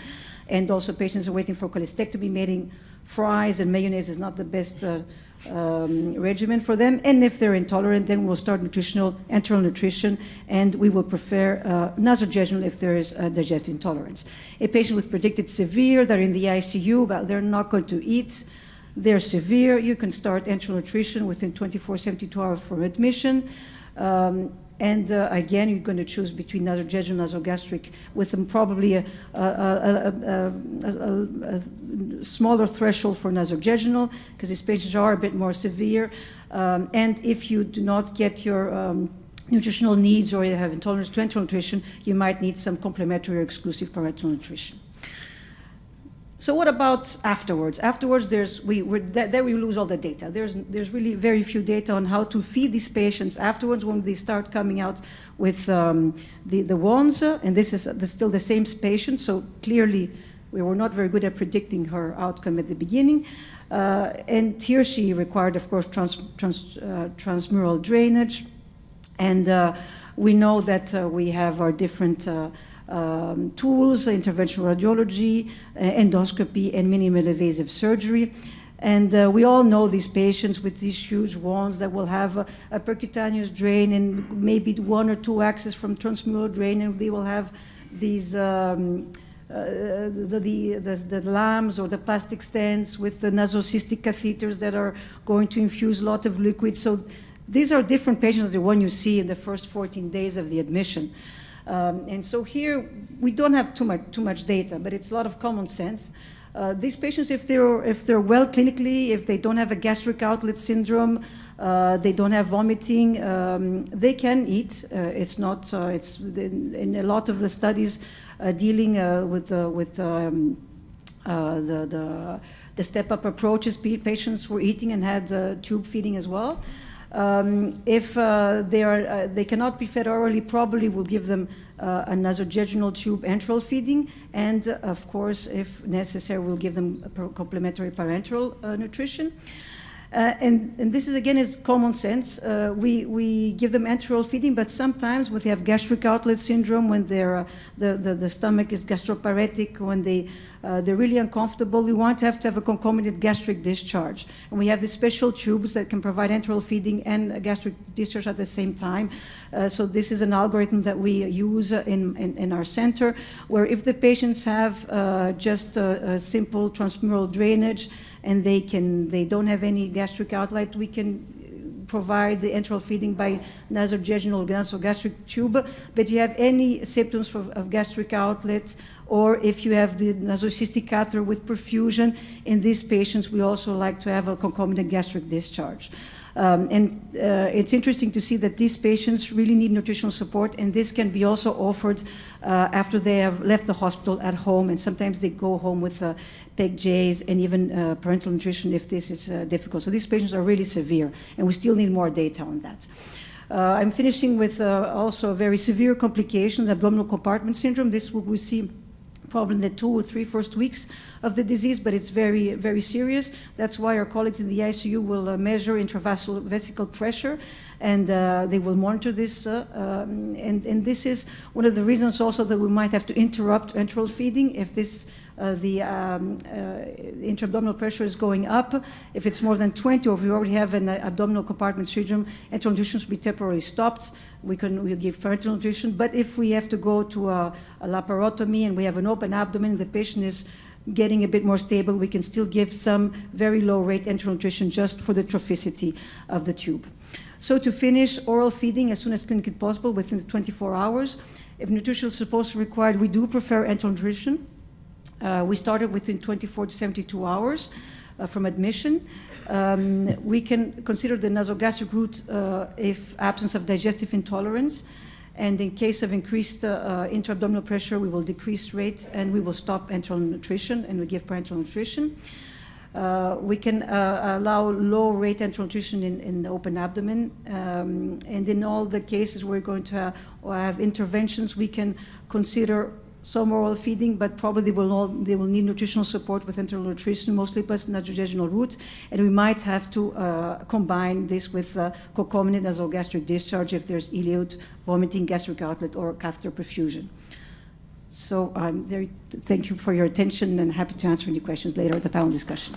And also patients are waiting for cholecystectomy, making fries and mayonnaise is not the best regimen for them. And if they're intolerant, then we'll start enteral nutrition, and we will prefer nasojejunal if there is a digestive intolerance. A patient with predicted severe, they're in the ICU, but they're not going to eat. They're severe, you can start enteral nutrition within 72 hours from admission. Again, you're going to choose between nasojejunal and nasogastric with probably a smaller threshold for nasojejunal, because these patients are a bit more severe. And if you do not get your nutritional needs or you have intolerance to enteral nutrition, you might need some complementary or exclusive parenteral nutrition. So what about afterwards? Afterwards, there we lose all the data. There's really very few data on how to feed these patients afterwards when they start coming out with the wounds. And this is still the same patient, so clearly we were not very good at predicting her outcome at the beginning. And here she required, of course, transmural drainage. And we know that we have our different tools, interventional radiology, endoscopy, and minimally invasive surgery. And we all know these patients with these huge wounds that will have a percutaneous drain and maybe 1 or 2 access from transmural drain, and they will have these the LAMs or the plastic stents with the nasocystic catheters that are going to infuse a lot of liquid. So these are different patients than the one you see in the first 14 days of the admission. And so here we don't have too much data, but it's a lot of common sense. These patients, if they're well clinically, if they don't have a gastric outlet syndrome, they don't have vomiting, they can eat. It's not. In a lot of the studies dealing with the step-up approaches, patients were eating and had tube feeding as well. If they cannot be fed orally, probably we'll give them a nasojejunal tube enteral feeding, and of course, if necessary, we'll give them complementary parenteral nutrition. And this is again is common sense. We give them enteral feeding, but sometimes when they have gastric outlet syndrome, when the stomach is gastropyretic, when they're really uncomfortable, we want to have a concomitant gastric discharge. And we have these special tubes that can provide enteral feeding and a gastric discharge at the same time. So this is an algorithm that we use in our center, where if the patients have just a simple transmural drainage and they don't have any gastric outlet, we can provide the enteral feeding by nasojejunal nasogastric tube. But you have any symptoms of gastric outlet, or if you have the nasocystic catheter with perfusion, in these patients we also like to have a concomitant gastric discharge. It's interesting to see that these patients really need nutritional support, and this can be also offered after they have left the hospital at home, and sometimes they go home with PEG-Js and even parenteral nutrition if this is difficult. So these patients are really severe, and we still need more data on that. I'm finishing with also very severe complications, abdominal compartment syndrome. This we see probably in the 2 or 3 first weeks of the disease, but it's very, very serious. That's why our colleagues in the ICU will measure intravesical pressure, and they will monitor this. And this is one of the reasons also that we might have to interrupt enteral feeding if the intra-abdominal pressure is going up. If it's more than 20, or if we already have an abdominal compartment syndrome, enteral nutrition should be temporarily stopped. We'll give parenteral nutrition. But if we have to go to a laparotomy and we have an open abdomen, the patient is getting a bit more stable, we can still give some very low rate enteral nutrition just for the trophicity of the tube. So to finish, oral feeding as soon as clinically possible within 24 hours. If nutritional support is required, we do prefer enteral nutrition. We started within 24 to 72 hours from admission. We can consider the nasogastric route if absence of digestive intolerance. And in case of increased intra-abdominal pressure, we will decrease rates and we will stop enteral nutrition and we give parenteral nutrition. We can allow low-rate enteral nutrition in the open abdomen. And in all the cases we're going to have interventions, we can consider some oral feeding, but probably they will need nutritional support with enteral nutrition, mostly plus nasojejunal route, and we might have to combine this with concomitant nasogastric discharge if there's ileute, vomiting, gastric outlet, or catheter perfusion. So thank you for your attention, and happy to answer any questions later at the panel discussion.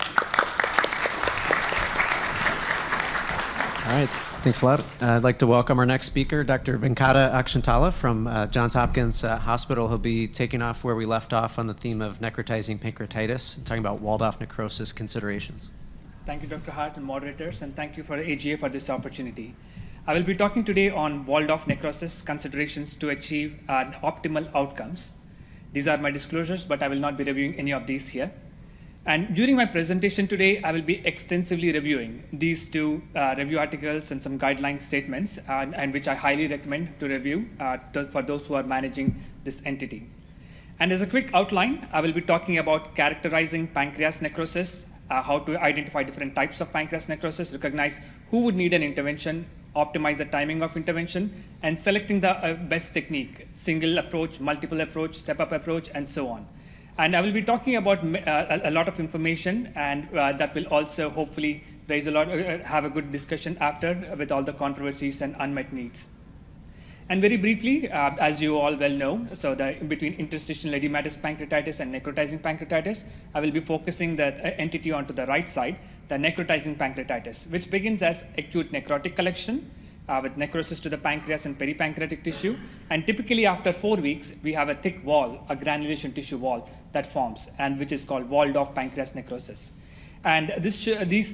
All right, thanks a lot. I'd like to welcome our next speaker, Dr. Venkata Akshantala from Johns Hopkins Hospital. He'll be taking off where we left off on the theme of necrotizing pancreatitis and talking about walled-off necrosis considerations. Thank you, Dr. Hart and moderators, and thank you for AGA for this opportunity. I will be talking today on walled-off necrosis considerations to achieve optimal outcomes. These are my disclosures, but I will not be reviewing any of these here. And during my presentation today, I will be extensively reviewing these 2 review articles and some guideline statements, and which I highly recommend to review for those who are managing this entity. And as a quick outline, I will be talking about characterizing pancreas necrosis, how to identify different types of pancreas necrosis, recognize who would need an intervention, optimize the timing of intervention, and selecting the best technique, single approach, multiple approach, step-up approach, and so on. And I will be talking about a lot of information, and that will also hopefully raise have a good discussion after with all the controversies and unmet needs. And very briefly, as you all well know, so between interstitial edematous pancreatitis and necrotizing pancreatitis, I will be focusing the entity onto the right side, the necrotizing pancreatitis, which begins as acute necrotic collection, with necrosis to the pancreas and peripancreatic tissue. And typically after 4 weeks, we have a thick wall, a granulation tissue wall that forms, and which is called walled-off pancreas necrosis. And these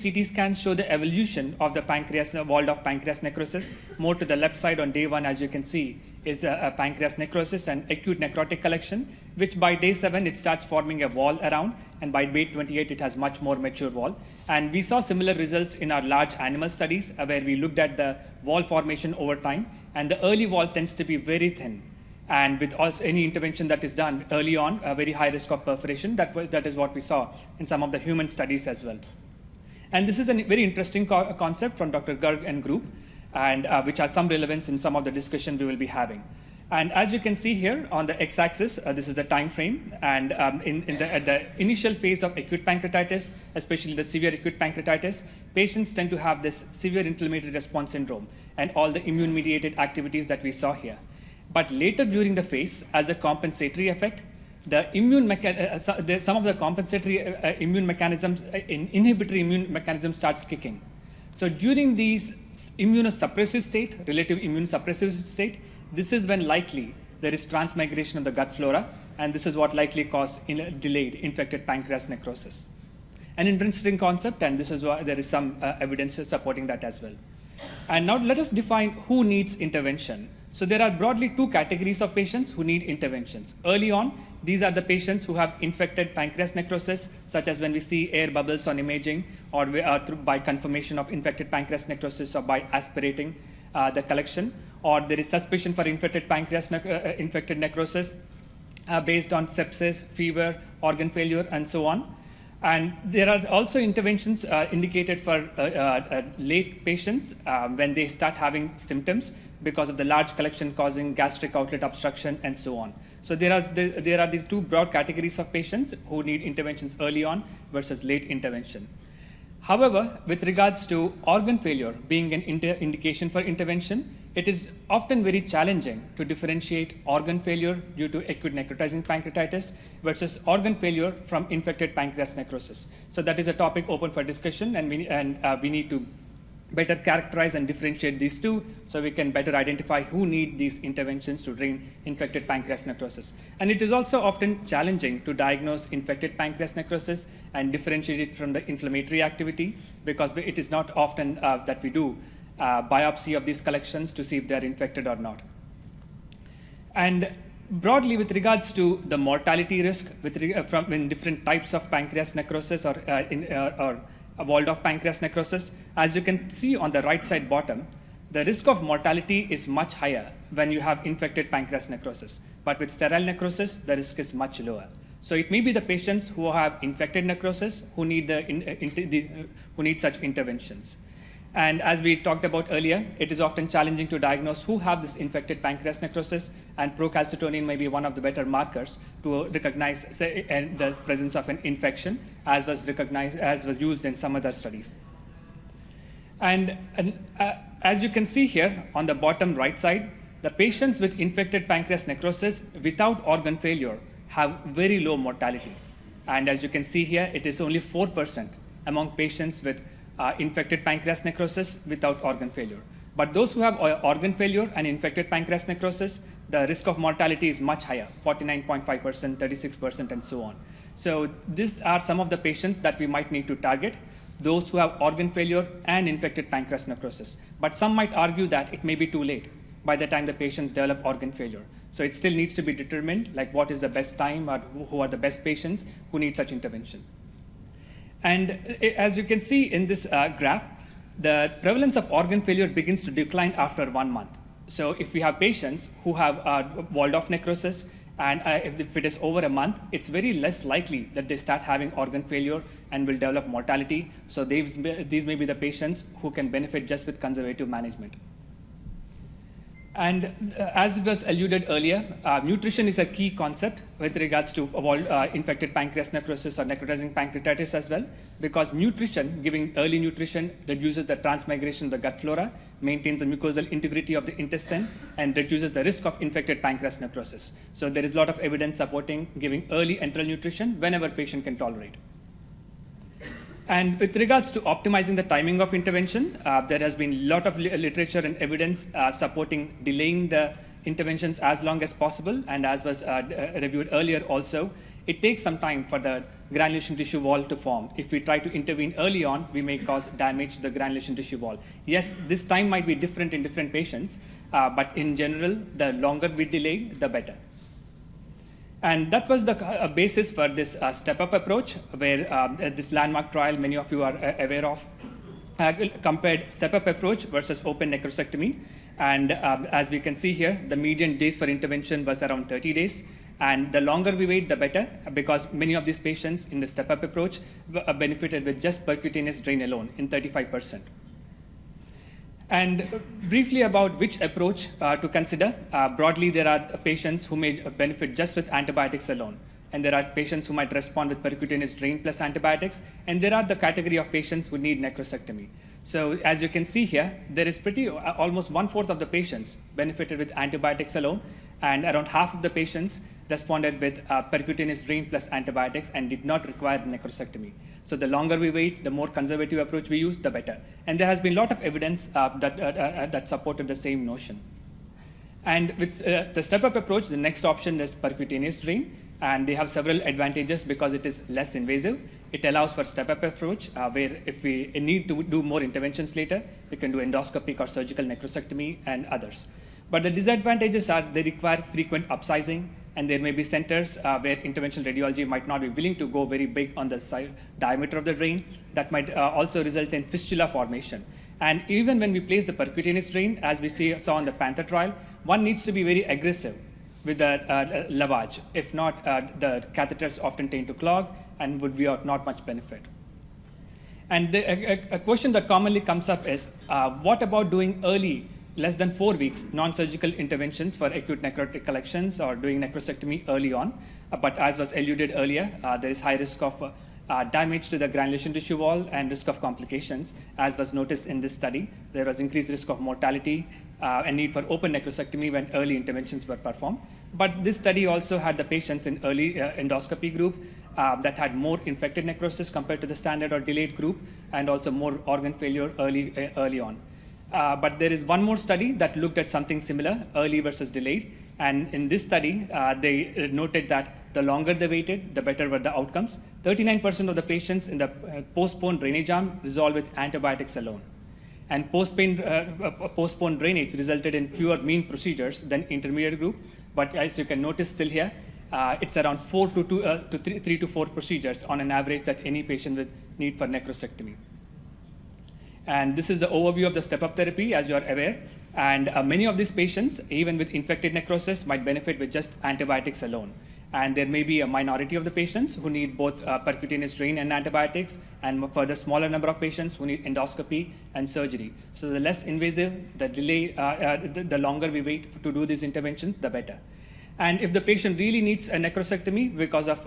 CT scans show the evolution of the pancreas, walled-off pancreas necrosis. More to the left side on day 1, as you can see, is a pancreas necrosis and acute necrotic collection, which by day 7, it starts forming a wall around, and by day 28, it has much more mature wall. And we saw similar results in our large animal studies, where we looked at the wall formation over time, and the early wall tends to be very thin. And with also any intervention that is done early on, a very high risk of perforation, that is what we saw in some of the human studies as well. And this is a very interesting concept from Dr. Garg and group, and which has some relevance in some of the discussion we will be having. And as you can see here on the x-axis, this is the time frame. And at the initial phase of acute pancreatitis, especially the severe acute pancreatitis, patients tend to have this severe inflammatory response syndrome and all the immune-mediated activities that we saw here. But later during the phase, as a compensatory effect, the some of the compensatory immune mechanisms, inhibitory immune mechanism starts kicking. So during these immunosuppressive state, relative immunosuppressive state, this is when likely there is transmigration of the gut flora, and this is what likely causes delayed infected pancreas necrosis. An interesting concept, and this is why there is some evidence supporting that as well. And now let us define who needs intervention. So there are broadly 2 categories of patients who need interventions. Early on, these are the patients who have infected pancreas necrosis, such as when we see air bubbles on imaging, or by confirmation of infected pancreas necrosis, or by aspirating the collection, or there is suspicion for infected pancreas infected necrosis based on sepsis, fever, organ failure, and so on. And there are also interventions indicated for late patients when they start having symptoms because of the large collection causing gastric outlet obstruction and so on. So there are these 2 broad categories of patients who need interventions early on versus late intervention. However, with regards to organ failure being an indication for intervention, it is often very challenging to differentiate organ failure due to acute necrotizing pancreatitis versus organ failure from infected pancreas necrosis. So that is a topic open for discussion, and we need to better characterize and differentiate these 2 so we can better identify who need these interventions to drain infected pancreas necrosis. And it is also often challenging to diagnose infected pancreas necrosis and differentiate it from the inflammatory activity, because it is not often that we do biopsy of these collections to see if they are infected or not. And broadly, with regards to the mortality risk from in different types of pancreas necrosis or walled-off pancreas necrosis, as you can see on the right side bottom, the risk of mortality is much higher when you have infected pancreas necrosis. But with sterile necrosis, the risk is much lower. So it may be the patients who have infected necrosis who need such interventions. And as we talked about earlier, it is often challenging to diagnose who have this infected pancreas necrosis, and procalcitonin may be one of the better markers to recognize the presence of an infection, as was used in some other studies. And as you can see here on the bottom right side, the patients with infected pancreas necrosis without organ failure have very low mortality. And as you can see here, it is only 4% among patients with infected pancreas necrosis without organ failure. But those who have organ failure and infected pancreas necrosis, the risk of mortality is much higher, 49.5%, 36%, and so on. So these are some of the patients that we might need to target, those who have organ failure and infected pancreas necrosis. But some might argue that it may be too late by the time the patients develop organ failure. So it still needs to be determined, like what is the best time, or who are the best patients who need such intervention. And as you can see in this graph, the prevalence of organ failure begins to decline after 1 month. So if we have patients who have walled-off necrosis, and if it is over a month, it's very less likely that they start having organ failure and will develop mortality. So these may be the patients who can benefit just with conservative management. And as was alluded earlier, nutrition is a key concept with regards to infected pancreas necrosis or necrotizing pancreatitis as well, because nutrition, giving early nutrition, reduces the transmigration of the gut flora, maintains the mucosal integrity of the intestine, and reduces the risk of infected pancreas necrosis. So there is a lot of evidence supporting giving early enteral nutrition whenever patient can tolerate. And with regards to optimizing the timing of intervention, there has been a lot of literature and evidence supporting delaying the interventions as long as possible, and as was reviewed earlier also, it takes some time for the granulation tissue wall to form. If we try to intervene early on, we may cause damage to the granulation tissue wall. Yes, this time might be different in different patients, but in general, the longer we delay, the better. And that was the basis for this step-up approach, where this landmark trial many of you are aware of, compared step-up approach versus open necrosectomy. And as we can see here, the median days for intervention was around 30 days. And the longer we wait, the better, because many of these patients in the step-up approach benefited with just percutaneous drain alone in 35%. And briefly about which approach to consider. Broadly, there are patients who may benefit just with antibiotics alone. And there are patients who might respond with percutaneous drain plus antibiotics. And there are the category of patients who need necrosectomy. So as you can see here, there is almost 1/4 of the patients benefited with antibiotics alone, and around half of the patients responded with percutaneous drain plus antibiotics and did not require necrosectomy. So the longer we wait, the more conservative approach we use, the better. And there has been a lot of evidence that supported the same notion. And with the step-up approach, the next option is percutaneous drain. And they have several advantages because it is less invasive. It allows for step-up approach, where if we need to do more interventions later, we can do endoscopic or surgical necrosectomy and others. But the disadvantages are they require frequent upsizing, and there may be centers where interventional radiology might not be willing to go very big on the diameter of the drain. That might also result in fistula formation. And even when we place the percutaneous drain, as we saw on the Panther trial, one needs to be very aggressive with the lavage. If not, the catheters often tend to clog and would be of not much benefit. And a question that commonly comes up is, what about doing early, less than 4 weeks, non-surgical interventions for acute necrotic collections or doing necrosectomy early on? But as was alluded earlier, there is high risk of damage to the granulation tissue wall and risk of complications. As was noticed in this study, there was increased risk of mortality and need for open necrosectomy when early interventions were performed. But this study also had the patients in early endoscopy group that had more infected necrosis compared to the standard or delayed group, and also more organ failure early on. But there is one more study that looked at something similar, early versus delayed. And in this study, they noted that the longer they waited, the better were the outcomes. 39% of the patients in the postponed drainage arm resolved with antibiotics alone. And postponed drainage resulted in fewer mean procedures than intermediate group. But as you can notice still here, it's around 3 to 4 procedures on an average that any patient with need for necrosectomy. And this is the overview of the step-up therapy, as you are aware. And many of these patients, even with infected necrosis, might benefit with just antibiotics alone. And there may be a minority of the patients who need both percutaneous drain and antibiotics, and for the smaller number of patients who need endoscopy and surgery. So the less invasive, the delay, the longer we wait to do these interventions, the better. And if the patient really needs a necrosectomy because of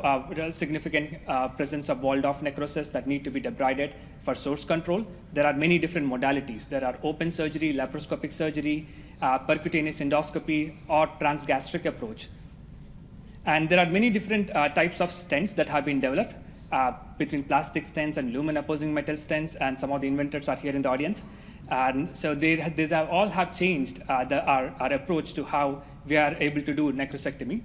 significant presence of walled-off necrosis that need to be debrided for source control, there are many different modalities. There are open surgery, laparoscopic surgery, percutaneous endoscopy, or transgastric approach. And there are many different types of stents that have been developed between plastic stents and lumen-opposing metal stents, and some of the inventors are here in the audience. And so these all have changed our approach to how we are able to do necrosectomy.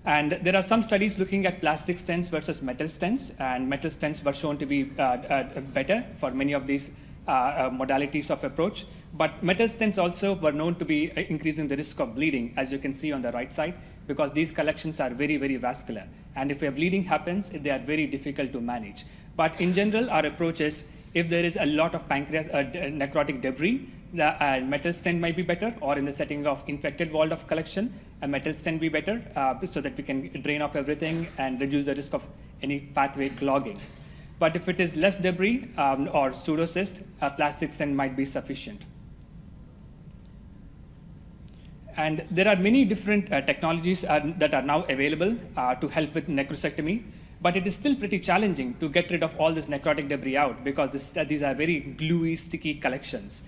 And there are some studies looking at plastic stents versus metal stents, and metal stents were shown to be better for many of these modalities of approach. But metal stents also were known to be increasing the risk of bleeding, as you can see on the right side, because these collections are very, very vascular. And if a bleeding happens, they are very difficult to manage. But in general, our approach is, if there is a lot of necrotic debris, the metal stent might be better, or in the setting of infected walled-off collection, a metal stent be better, so that we can drain off everything and reduce the risk of any pathway clogging. But if it is less debris or pseudocyst, a plastic stent might be sufficient. And there are many different technologies that are now available to help with necrosectomy. But it is still pretty challenging to get rid of all this necrotic debris out, because these are very gluey, sticky collections.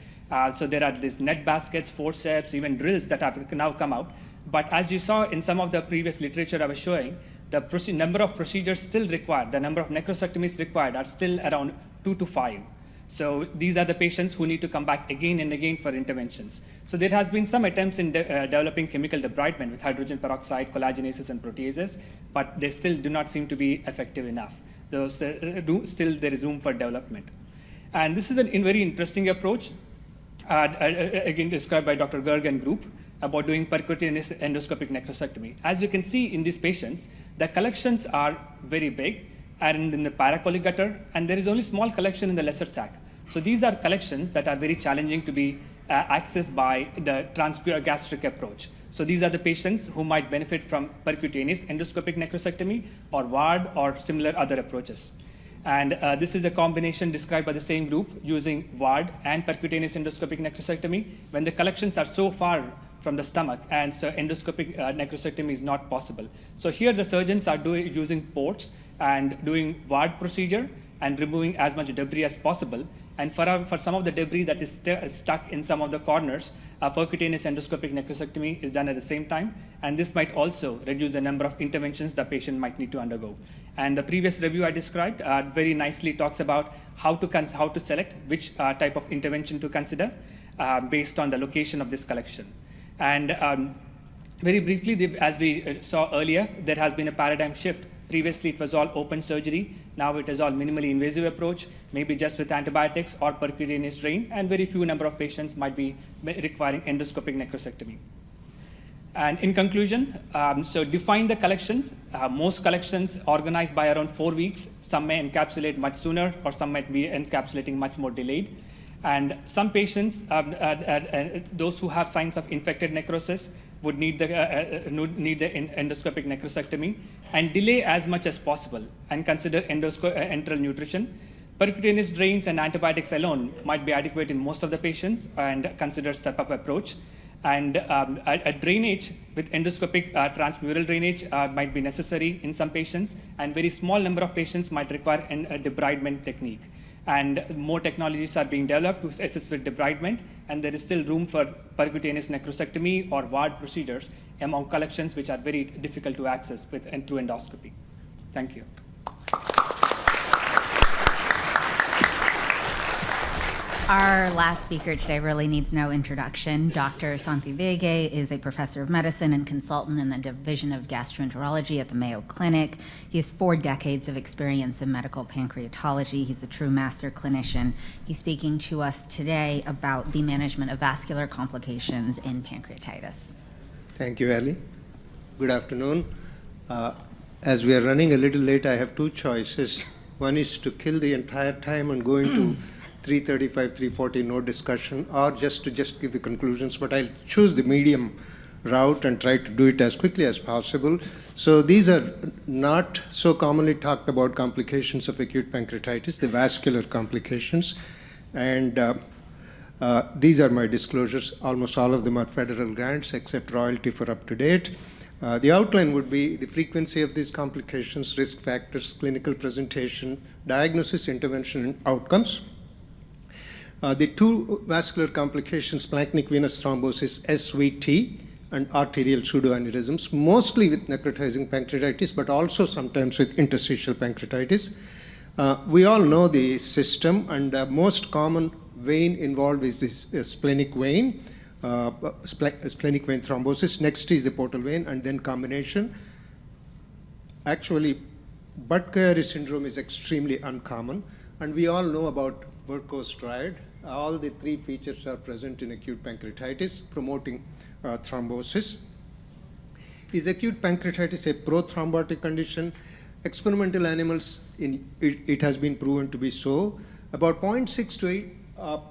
So there are these net baskets, forceps, even drills that have now come out. But as you saw in some of the previous literature I was showing, the number of procedures still required, the number of necrosectomies required are still around 2 to 5. So these are the patients who need to come back again and again for interventions. So there has been some attempts in developing chemical debridement with hydrogen peroxide, collagenases, and proteases, but they still do not seem to be effective enough. Still there is room for development. And this is a very interesting approach, again described by Dr. Garg and group, about doing percutaneous endoscopic necrosectomy. As you can see in these patients, the collections are very big and in the paracolic gutter, and there is only small collection in the lesser sac. So these are collections that are very challenging to be accessed by the transgastric approach. So these are the patients who might benefit from percutaneous endoscopic necrosectomy or VARD or similar other approaches. And this is a combination described by the same group using VARD and percutaneous endoscopic necrosectomy when the collections are so far from the stomach, and so endoscopic necrosectomy is not possible. So here the surgeons are using ports and doing VARD procedure and removing as much debris as possible. And for some of the debris that is stuck in some of the corners, a percutaneous endoscopic necrosectomy is done at the same time. And this might also reduce the number of interventions the patient might need to undergo. And the previous review I described very nicely talks about how to select which type of intervention to consider based on the location of this collection. And very briefly, as we saw earlier, there has been a paradigm shift. Previously, it was all open surgery. Now it is all minimally invasive approach, maybe just with antibiotics or percutaneous drain, and very few number of patients might be requiring endoscopic necrosectomy. And in conclusion, so define the collections. Most collections organized by around 4 weeks. Some may encapsulate much sooner, or some might be encapsulating much more delayed. And some patients, those who have signs of infected necrosis, would need the endoscopic necrosectomy and delay as much as possible and consider enteral nutrition. Percutaneous drains and antibiotics alone might be adequate in most of the patients and consider step-up approach. And a drainage with endoscopic transmural drainage might be necessary in some patients, and very small number of patients might require a debridement technique. And more technologies are being developed to assist with debridement, and there is still room for percutaneous necrosectomy or VARD procedures among collections which are very difficult to access through endoscopy. Thank you. Our last speaker today really needs no introduction. Dr. Santi Vege is a professor of medicine and consultant in the Division of Gastroenterology at the Mayo Clinic. He has 4 decades of experience in medical pancreatology. He's a true master clinician. He's speaking to us today about the management of vascular complications in pancreatitis. Thank you, Ali. Good afternoon. As we are running a little late, I have 2 choices. One is to kill the entire time and go into 335, 340, no discussion, or just give the conclusions, but I'll choose the medium route and try to do it as quickly as possible. So these are not so commonly talked about complications of acute pancreatitis, the vascular complications. And these are my disclosures. Almost all of them are federal grants, except royalty for up-to-date. The outline would be the frequency of these complications, risk factors, clinical presentation, diagnosis, intervention, and outcomes. The 2 vascular complications, splanchnic venous thrombosis, SVT, and arterial pseudoaneurysms, mostly with necrotizing pancreatitis, but also sometimes with interstitial pancreatitis. We all know the system, and the most common vein involved is this splenic vein, splenic vein thrombosis. Next is the portal vein, and then combination. Actually, Budd-Chiari syndrome is extremely uncommon, and we all know about Burko's triad. All the 3 features are present in acute pancreatitis, promoting thrombosis. Is acute pancreatitis a prothrombotic condition? Experimental animals, it has been proven to be so. About 0.6 to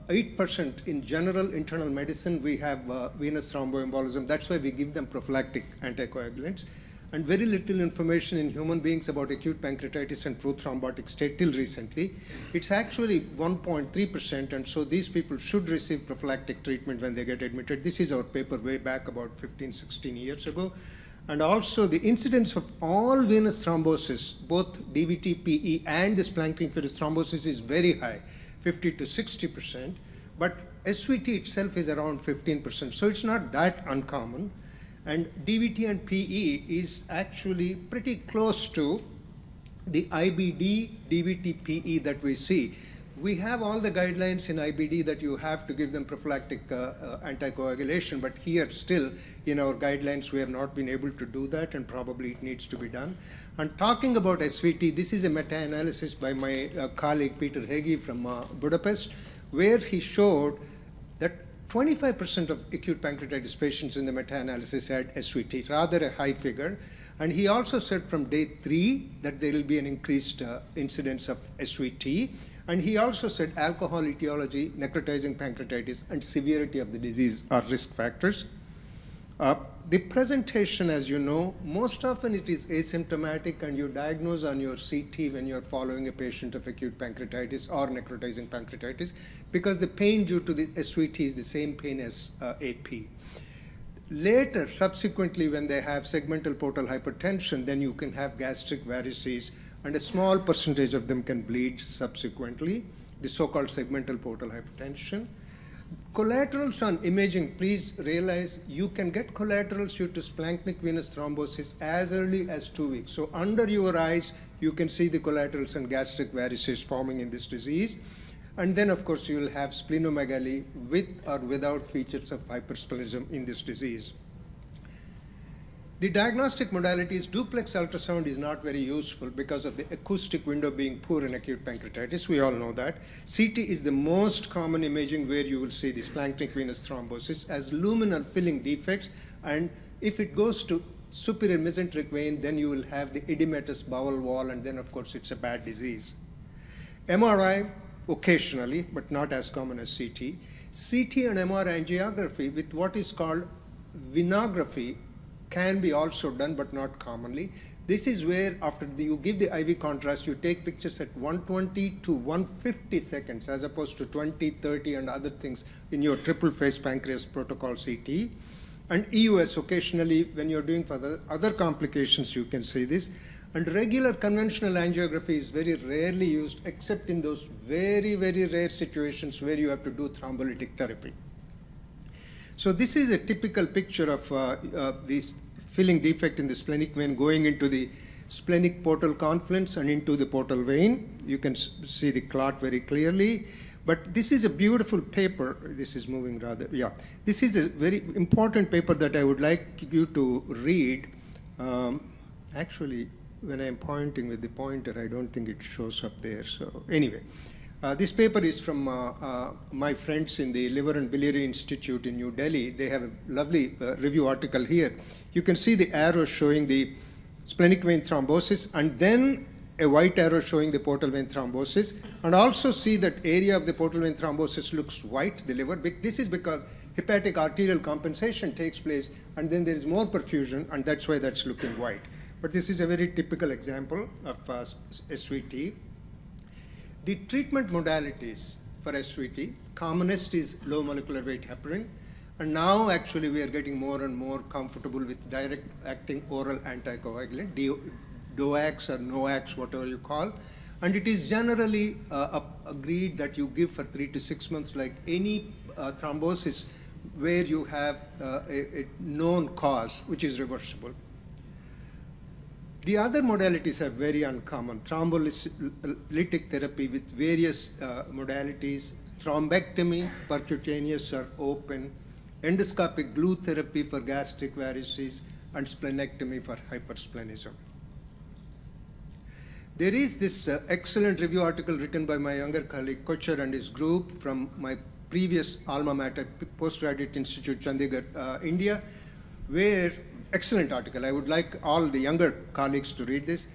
8% in general internal medicine, we have venous thromboembolism. That's why we give them prophylactic anticoagulants. And very little information in human beings about acute pancreatitis and prothrombotic state till recently. It's actually 1.3%, and so these people should receive prophylactic treatment when they get admitted. This is our paper way back about 15, 16 years ago. And also the incidence of all venous thrombosis, both DVT, PE, and this splanchnic venous thrombosis is very high, 50 to 60%. But SVT itself is around 15%, so it's not that uncommon. And DVT and PE is actually pretty close to the IBD, DVT, PE that we see. we have all the guidelines in IBD that you have to give them prophylactic anticoagulation, but here still in our guidelines we have not been able to do that, and probably it needs to be done. And talking about SVT, this is a meta-analysis by my colleague Peter Hegi from Budapest, where he showed that 25% of acute pancreatitis patients in the meta-analysis had SVT, rather a high figure. And he also said from day 3 that there will be an increased incidence of SVT. And he also said alcohol etiology, necrotizing pancreatitis, and severity of the disease are risk factors. The presentation, as you know, most often it is asymptomatic, and you diagnose on your CT when you're following a patient of acute pancreatitis or necrotizing pancreatitis, because the pain due to the SVT is the same pain as AP. Later, subsequently, when they have segmental portal hypertension, then you can have gastric varices, and a small percentage of them can bleed subsequently, the so-called segmental portal hypertension. Collaterals on imaging, please realize you can get collaterals due to splanchnic venous thrombosis as early as 2 weeks. So under your eyes, you can see the collaterals and gastric varices forming in this disease. And then, of course, you will have splenomegaly with or without features of hypersplenism in this disease. The diagnostic modalities, duplex ultrasound is not very useful because of the acoustic window being poor in acute pancreatitis. We all know that. CT is the most common imaging where you will see the splanchnic venous thrombosis as luminal filling defects. And if it goes to superior mesenteric vein, then you will have the edematous bowel wall, and then, of course, it's a bad disease. MRI, occasionally, but not as common as CT. CT and MR angiography with what is called venography can be also done, but not commonly. This is where after you give the IV contrast, you take pictures at 120 to 150 seconds as opposed to 20, 30 and other things in your triple phase pancreas protocol CT. And EUS occasionally, when you're doing for the other complications, you can see this. And regular conventional angiography is very rarely used except in those very, very rare situations where you have to do thrombolytic therapy. So this is a typical picture of this filling defect in the splenic vein going into the splenic portal confluence and into the portal vein. You can see the clot very clearly. But this is a beautiful paper. This is moving rather, yeah. This is a very important paper that I would like you to read. Actually, when I'm pointing with the pointer, I don't think it shows up there. So anyway. This paper is from my friends in the Liver and Biliary Institute in New Delhi. They have a lovely review article here. You can see the arrow showing the splenic vein thrombosis, and then a white arrow showing the portal vein thrombosis, and also see that area of the portal vein thrombosis looks white, the liver. This is because hepatic arterial compensation takes place, and then there is more perfusion, and that's why that's looking white. But this is a very typical example of SVT. The treatment modalities for SVT, commonest is low molecular weight heparin. And now actually we are getting more and more comfortable with direct acting oral anticoagulant, DOACs or NOACs, whatever you call. And it is generally agreed that you give for 3 to 6 months like any thrombosis where you have a known cause, which is reversible. The other modalities are very uncommon. Thrombolytic therapy with various modalities, thrombectomy, percutaneous or open, endoscopic glue therapy for gastric varices, and splenectomy for hypersplenism. There is this excellent review article written by my younger colleague Kochar and his group from my previous alma mater, Postgraduate Institute, Chandigarh, India, where excellent article. I would like all the younger colleagues to read this.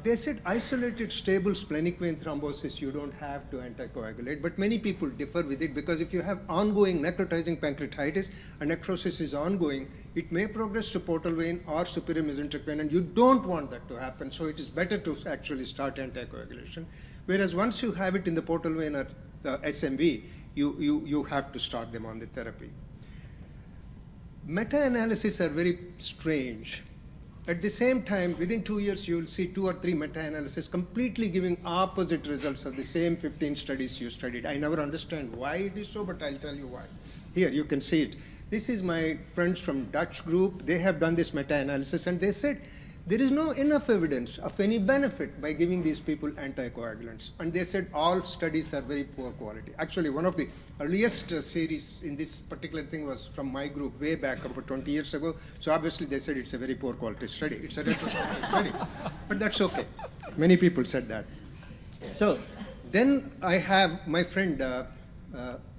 They said isolated stable splenic vein thrombosis, you don't have to anticoagulate, but many people differ with it because if you have ongoing necrotizing pancreatitis and necrosis is ongoing, it may progress to portal vein or superior mesenteric vein, and you don't want that to happen, so it is better to actually start anticoagulation. Whereas once you have it in the portal vein or SMV, you have to start them on the therapy. Meta-analyses are very strange. At the same time, within 2 years, you will see 2 or 3 meta-analyses completely giving opposite results of the same 15 studies you studied. I never understand why it is so, but I'll tell you why. Here, you can see it. This is my friends from Dutch group. They have done this meta-analysis, and they said there is no enough evidence of any benefit by giving these people anticoagulants. And they said all studies are very poor quality. Actually, one of the earliest series in this particular thing was from my group way back about 20 years ago. So obviously they said it's a very poor quality study. It's a retrospective study, but that's okay. Many people said that. So then I have my friend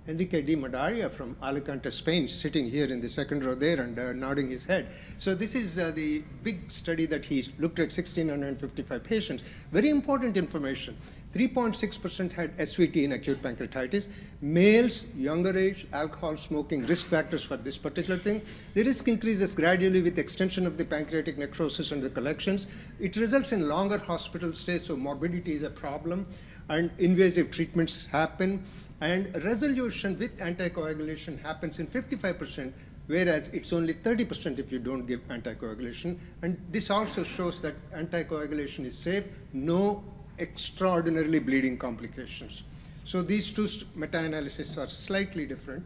Enrique Di Madaria from Alicante, Spain, sitting here in the second row there and nodding his head. So this is the big study that he looked at 1,655 patients. Very important information. 3.6% had SVT in acute pancreatitis. Males, younger age, alcohol smoking, risk factors for this particular thing. The risk increases gradually with extension of the pancreatic necrosis and the collections. It results in longer hospital stays, so morbidity is a problem, and invasive treatments happen. And resolution with anticoagulation happens in 55%, whereas it's only 30% if you don't give anticoagulation. And this also shows that anticoagulation is safe, no extraordinarily bleeding complications. So these two meta-analyses are slightly different.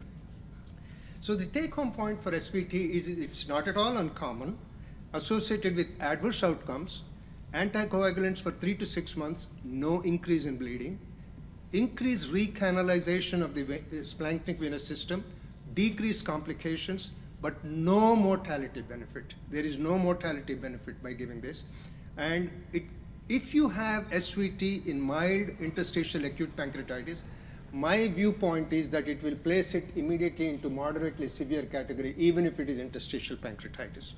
So the take-home point for SVT is it's not at all uncommon, associated with adverse outcomes, anticoagulants for 3 to 6 months, no increase in bleeding, increased recanalization of the splanchnic venous system, decreased complications, but no mortality benefit. There is no mortality benefit by giving this. And if you have SVT in mild interstitial acute pancreatitis, my viewpoint is that it will place it immediately into moderately severe category, even if it is interstitial pancreatitis.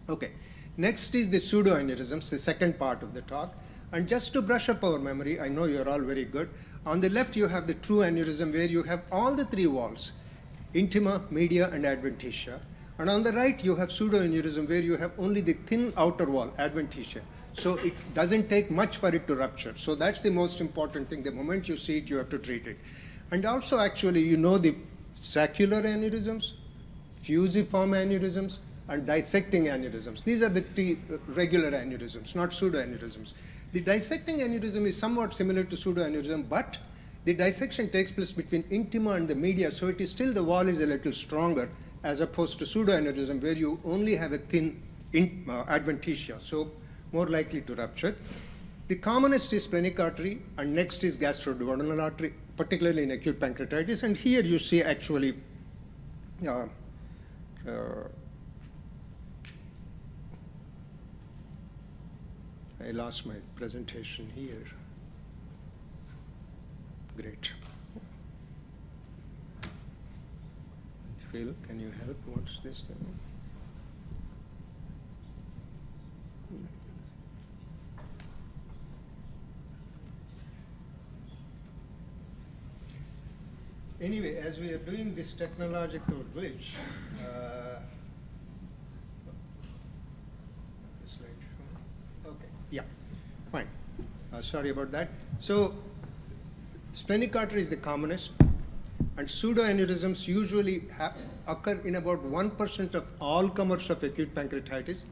Okay, next is the pseudoaneurysms, the second part of the talk. And just to brush up our memory, I know you're all very good. On the left, you have the true aneurysm where you have all the three walls, intima, media, and adventitia. And on the right, you have pseudoaneurysm where you have only the thin outer wall, adventitia. So it doesn't take much for it to rupture. So that's the most important thing. The moment you see it, you have to treat it. And also, actually, you know the saccular aneurysms, fusiform aneurysms, and dissecting aneurysms. These are the three regular aneurysms, not pseudoaneurysms. The dissecting aneurysm is somewhat similar to pseudoaneurysm, but the dissection takes place between intima and the media, so it is still the wall is a little stronger as opposed to pseudoaneurysm where you only have a thin adventitia, so more likely to rupture. The commonest is splenic artery, and next is gastroduodenal artery, particularly in acute pancreatitis. And here you see actually I lost my presentation here. Great. Phil, can you help? What's this thing? Anyway, as we are doing this technological glitch, okay, yeah, fine. Sorry about that. So, splenic artery is the commonest, and pseudoaneurysms usually occur in about 1% of all comers of acute pancreatitis.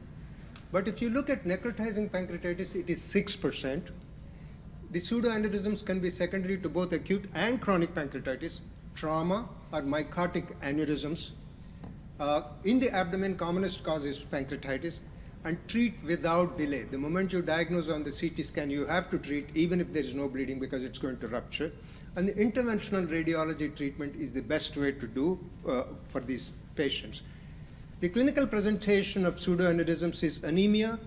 But if you look at necrotizing pancreatitis, it is 6%. The pseudoaneurysms can be secondary to both acute and chronic pancreatitis, trauma, or mycotic aneurysms. In the abdomen, commonest cause is pancreatitis, and treat without delay. The moment you diagnose on the CT scan, you have to treat even if there is no bleeding because it's going to rupture. And the interventional radiology treatment is the best way to do for these patients. The clinical presentation of pseudoaneurysms is anemia,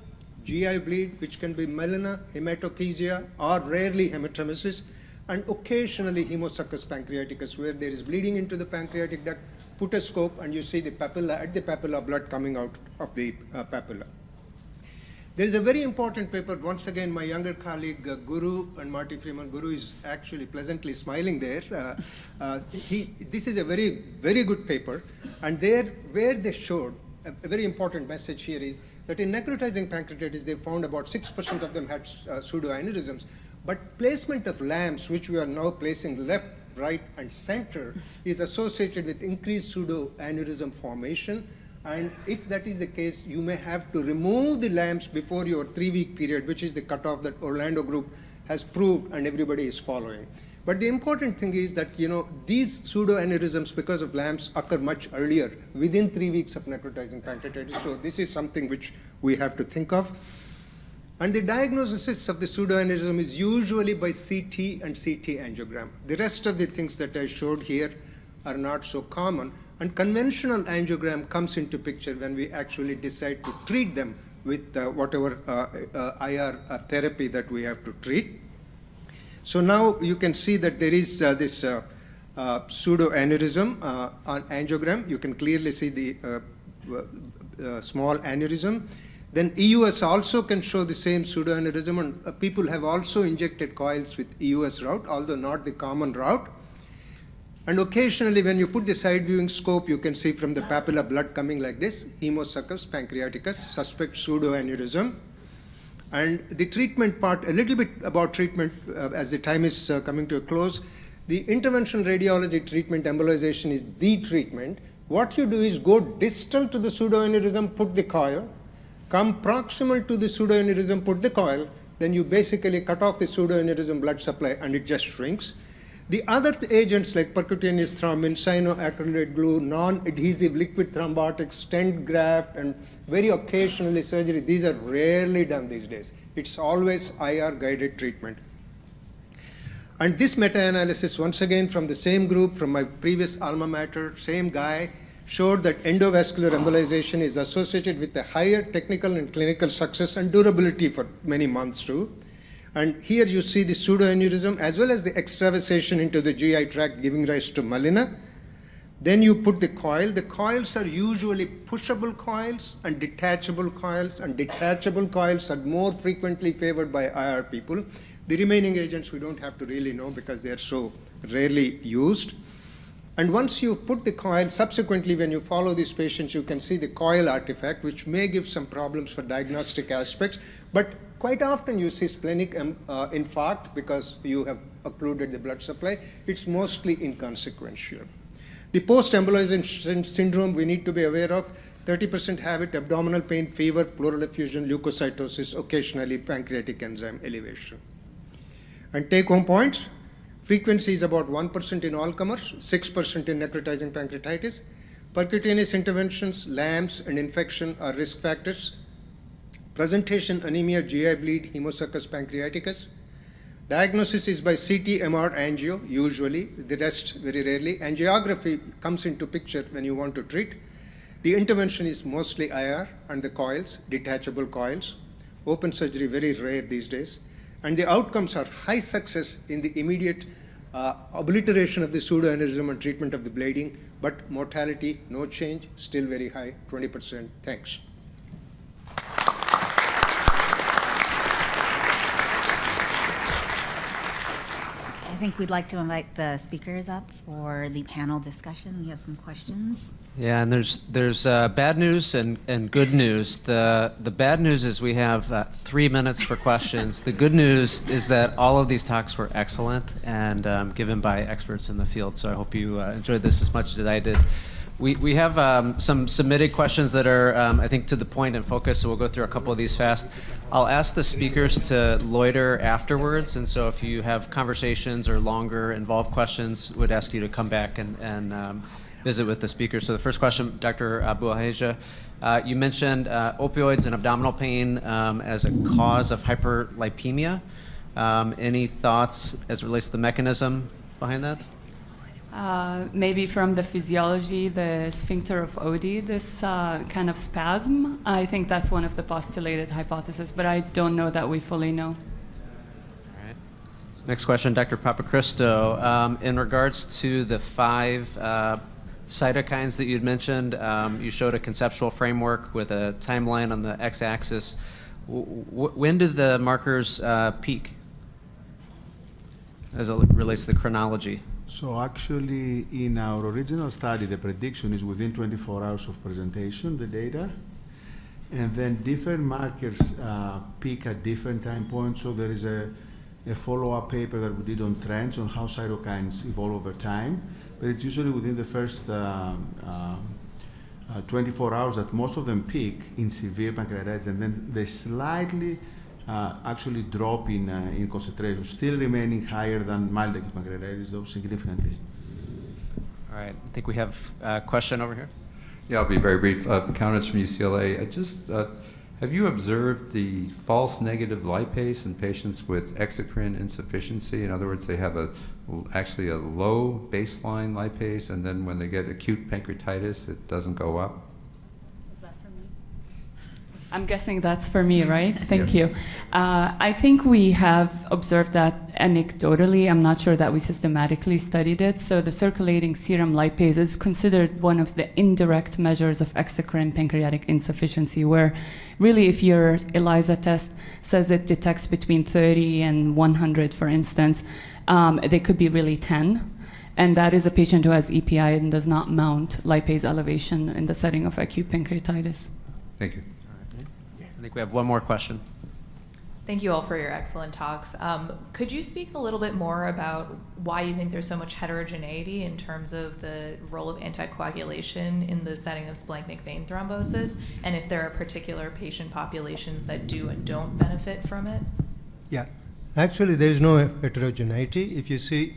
GI bleed, which can be melena, hematochezia, or rarely hematemesis, and occasionally hemosuccus pancreaticus, where there is bleeding into the pancreatic duct. Put a scope, and you see the papilla, at the papilla, blood coming out of the papilla. There is a very important paper, once again, my younger colleague, Guru and Marty Freeman. Guru is actually pleasantly smiling there. This is a very, very good paper, and where they showed, a very important message here is that in necrotizing pancreatitis, they found about 6% of them had pseudoaneurysms, but placement of lamps, which we are now placing left, right, and center, is associated with increased pseudoaneurysm formation. And if that is the case, you may have to remove the lamps before your 3-week period, which is the cutoff that Orlando group has proved and everybody is following. But the important thing is that, these pseudoaneurysms, because of LAMPs, occur much earlier, within 3 weeks of necrotizing pancreatitis. So this is something which we have to think of. And the diagnosis of the pseudoaneurysm is usually by CT and CT angiogram. The rest of the things that I showed here are not so common. And conventional angiogram comes into picture when we actually decide to treat them with whatever IR therapy that we have to treat. So now you can see that there is this pseudoaneurysm on angiogram. You can clearly see the small aneurysm. Then EUS also can show the same pseudoaneurysm, and people have also injected coils with EUS route, although not the common route. And occasionally, when you put the side viewing scope, you can see from the papilla blood coming like this, hemosuccus pancreaticus, suspect pseudoaneurysm. And the treatment part, a little bit about treatment as the time is coming to a close. The interventional radiology treatment, embolization, is the treatment. What you do is go distal to the pseudoaneurysm, put the coil, come proximal to the pseudoaneurysm, put the coil, then you basically cut off the pseudoaneurysm blood supply and it just shrinks. The other agents like percutaneous thrombin, cyanoacrylate glue, non-adhesive liquid thrombotics, stent graft, and very occasionally surgery, these are rarely done these days. It's always IR-guided treatment. And this meta-analysis, once again from the same group, from my previous alma mater, same guy, showed that endovascular embolization is associated with a higher technical and clinical success and durability for many months too. And here you see the pseudoaneurysm as well as the extravasation into the GI tract giving rise to melena. Then you put the coil. The coils are usually pushable coils and detachable coils are more frequently favored by IR people. The remaining agents we don't have to really know because they are so rarely used. And once you put the coil, subsequently when you follow these patients, you can see the coil artifact, which may give some problems for diagnostic aspects, but quite often you see splenic infarct because you have occluded the blood supply. It's mostly inconsequential. The post-embolization syndrome we need to be aware of. 30% have it, abdominal pain, fever, pleural effusion, leukocytosis, occasionally pancreatic enzyme elevation. And take-home points. Frequency is about 1% in all comers, 6% in necrotizing pancreatitis. Percutaneous interventions, LAMPs, and infection are risk factors. Presentation, anemia, GI bleed, hemosuccus pancreaticus. Diagnosis is by CT, MR, angio, usually. The rest, very rarely. Angiography comes into picture when you want to treat. The intervention is mostly IR and the coils, detachable coils. Open surgery, very rare these days. And the outcomes are high success in the immediate obliteration of the pseudoaneurysm and treatment of the bleeding, but mortality, no change, still very high, 20%. Thanks. I think we'd like to invite the speakers up for the panel discussion. We have some questions. Yeah, and there's bad news and good news. The bad news is we have 3 minutes for questions. The good news is that all of these talks were excellent and given by experts in the field. So I hope you enjoyed this as much as I did. We have some submitted questions that are, I think, to the point and focus, so we'll go through a couple of these fast. I'll ask the speakers to loiter afterwards, and so if you have conversations or longer involved questions, would ask you to come back and visit with the speakers. So the first question, Dr. Abu-Haja, you mentioned opioids and abdominal pain as a cause of hyperlipemia. Any thoughts as it relates to the mechanism behind that? Maybe from the physiology, the sphincter of Oddi, this kind of spasm. I think that's one of the postulated hypotheses, but I don't know that we fully know. All right. Next question, Dr. Papacristo. In regards to the 5 cytokines that you'd mentioned, you showed a conceptual framework with a timeline on the x-axis. When did the markers peak as it relates to the chronology? So actually, in our original study, the prediction is within 24 hours of presentation, the data. And then different markers peak at different time points. So there is a follow-up paper that we did on trends on how cytokines evolve over time. But it's usually within the first 24 hours that most of them peak in severe pancreatitis, and then they slightly actually drop in concentration, still remaining higher than mild acute pancreatitis, though significantly. All right, I think we have a question over here. Yeah, I'll be very brief. Countess from UCLA. Have you observed the false negative lipase in patients with exocrine insufficiency? In other words, they have actually a low baseline lipase, and then when they get acute pancreatitis, it doesn't go up? Is that for me? I'm guessing that's for me, right? Thank Yes. you. I think we have observed that anecdotally. I'm not sure that we systematically studied it. So the circulating serum lipase is considered one of the indirect measures of exocrine pancreatic insufficiency, where really if your ELISA test says it detects between 30 and 100, for instance, they could be really 10. And that is a patient who has EPI and does not mount lipase elevation in the setting of acute pancreatitis. Thank you. I think we have one more question. Thank you all for your excellent talks. Could you speak a little bit more about why you think there's so much heterogeneity in terms of the role of anticoagulation in the setting of splanchnic vein thrombosis, and if there are particular patient populations that do and don't benefit from it? Yeah, actually there is no heterogeneity. If you see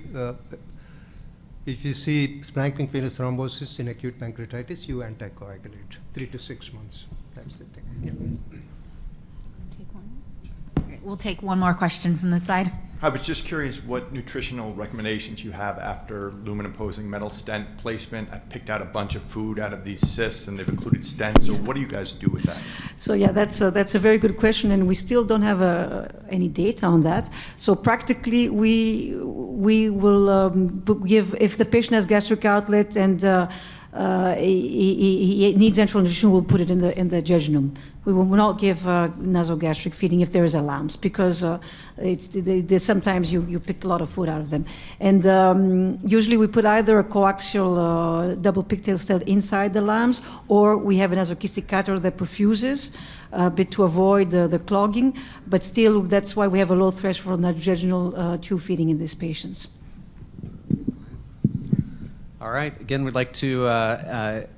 splanchnic venous thrombosis in acute pancreatitis, you anticoagulate 3 to 6 months. That's the thing. Yeah. We'll take one more question from the side. I was just curious what nutritional recommendations you have after lumen-imposing metal stent placement. I picked out a bunch of food out of these cysts, and they've included stents. So what do you guys do with that? So yeah, that's a very good question, and we still don't have any data on that. So practically, we will give, if the patient has gastric outlet and he needs enteral nutrition, we'll put it in the jejunum. We will not give nasogastric feeding if there is a LAMS, because sometimes you pick a lot of food out of them. And usually we put either a coaxial double pigtail stent inside the LAMS, or we have a nasocystic catheter that perfuses a bit to avoid the clogging. But still, that's why we have a low threshold for jejunal tube feeding in these patients. All right. Again, we'd like to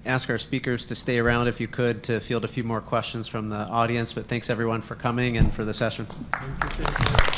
ask our speakers to stay around if you could to field a few more questions from the audience, but thanks everyone for coming and for the session. Thank you.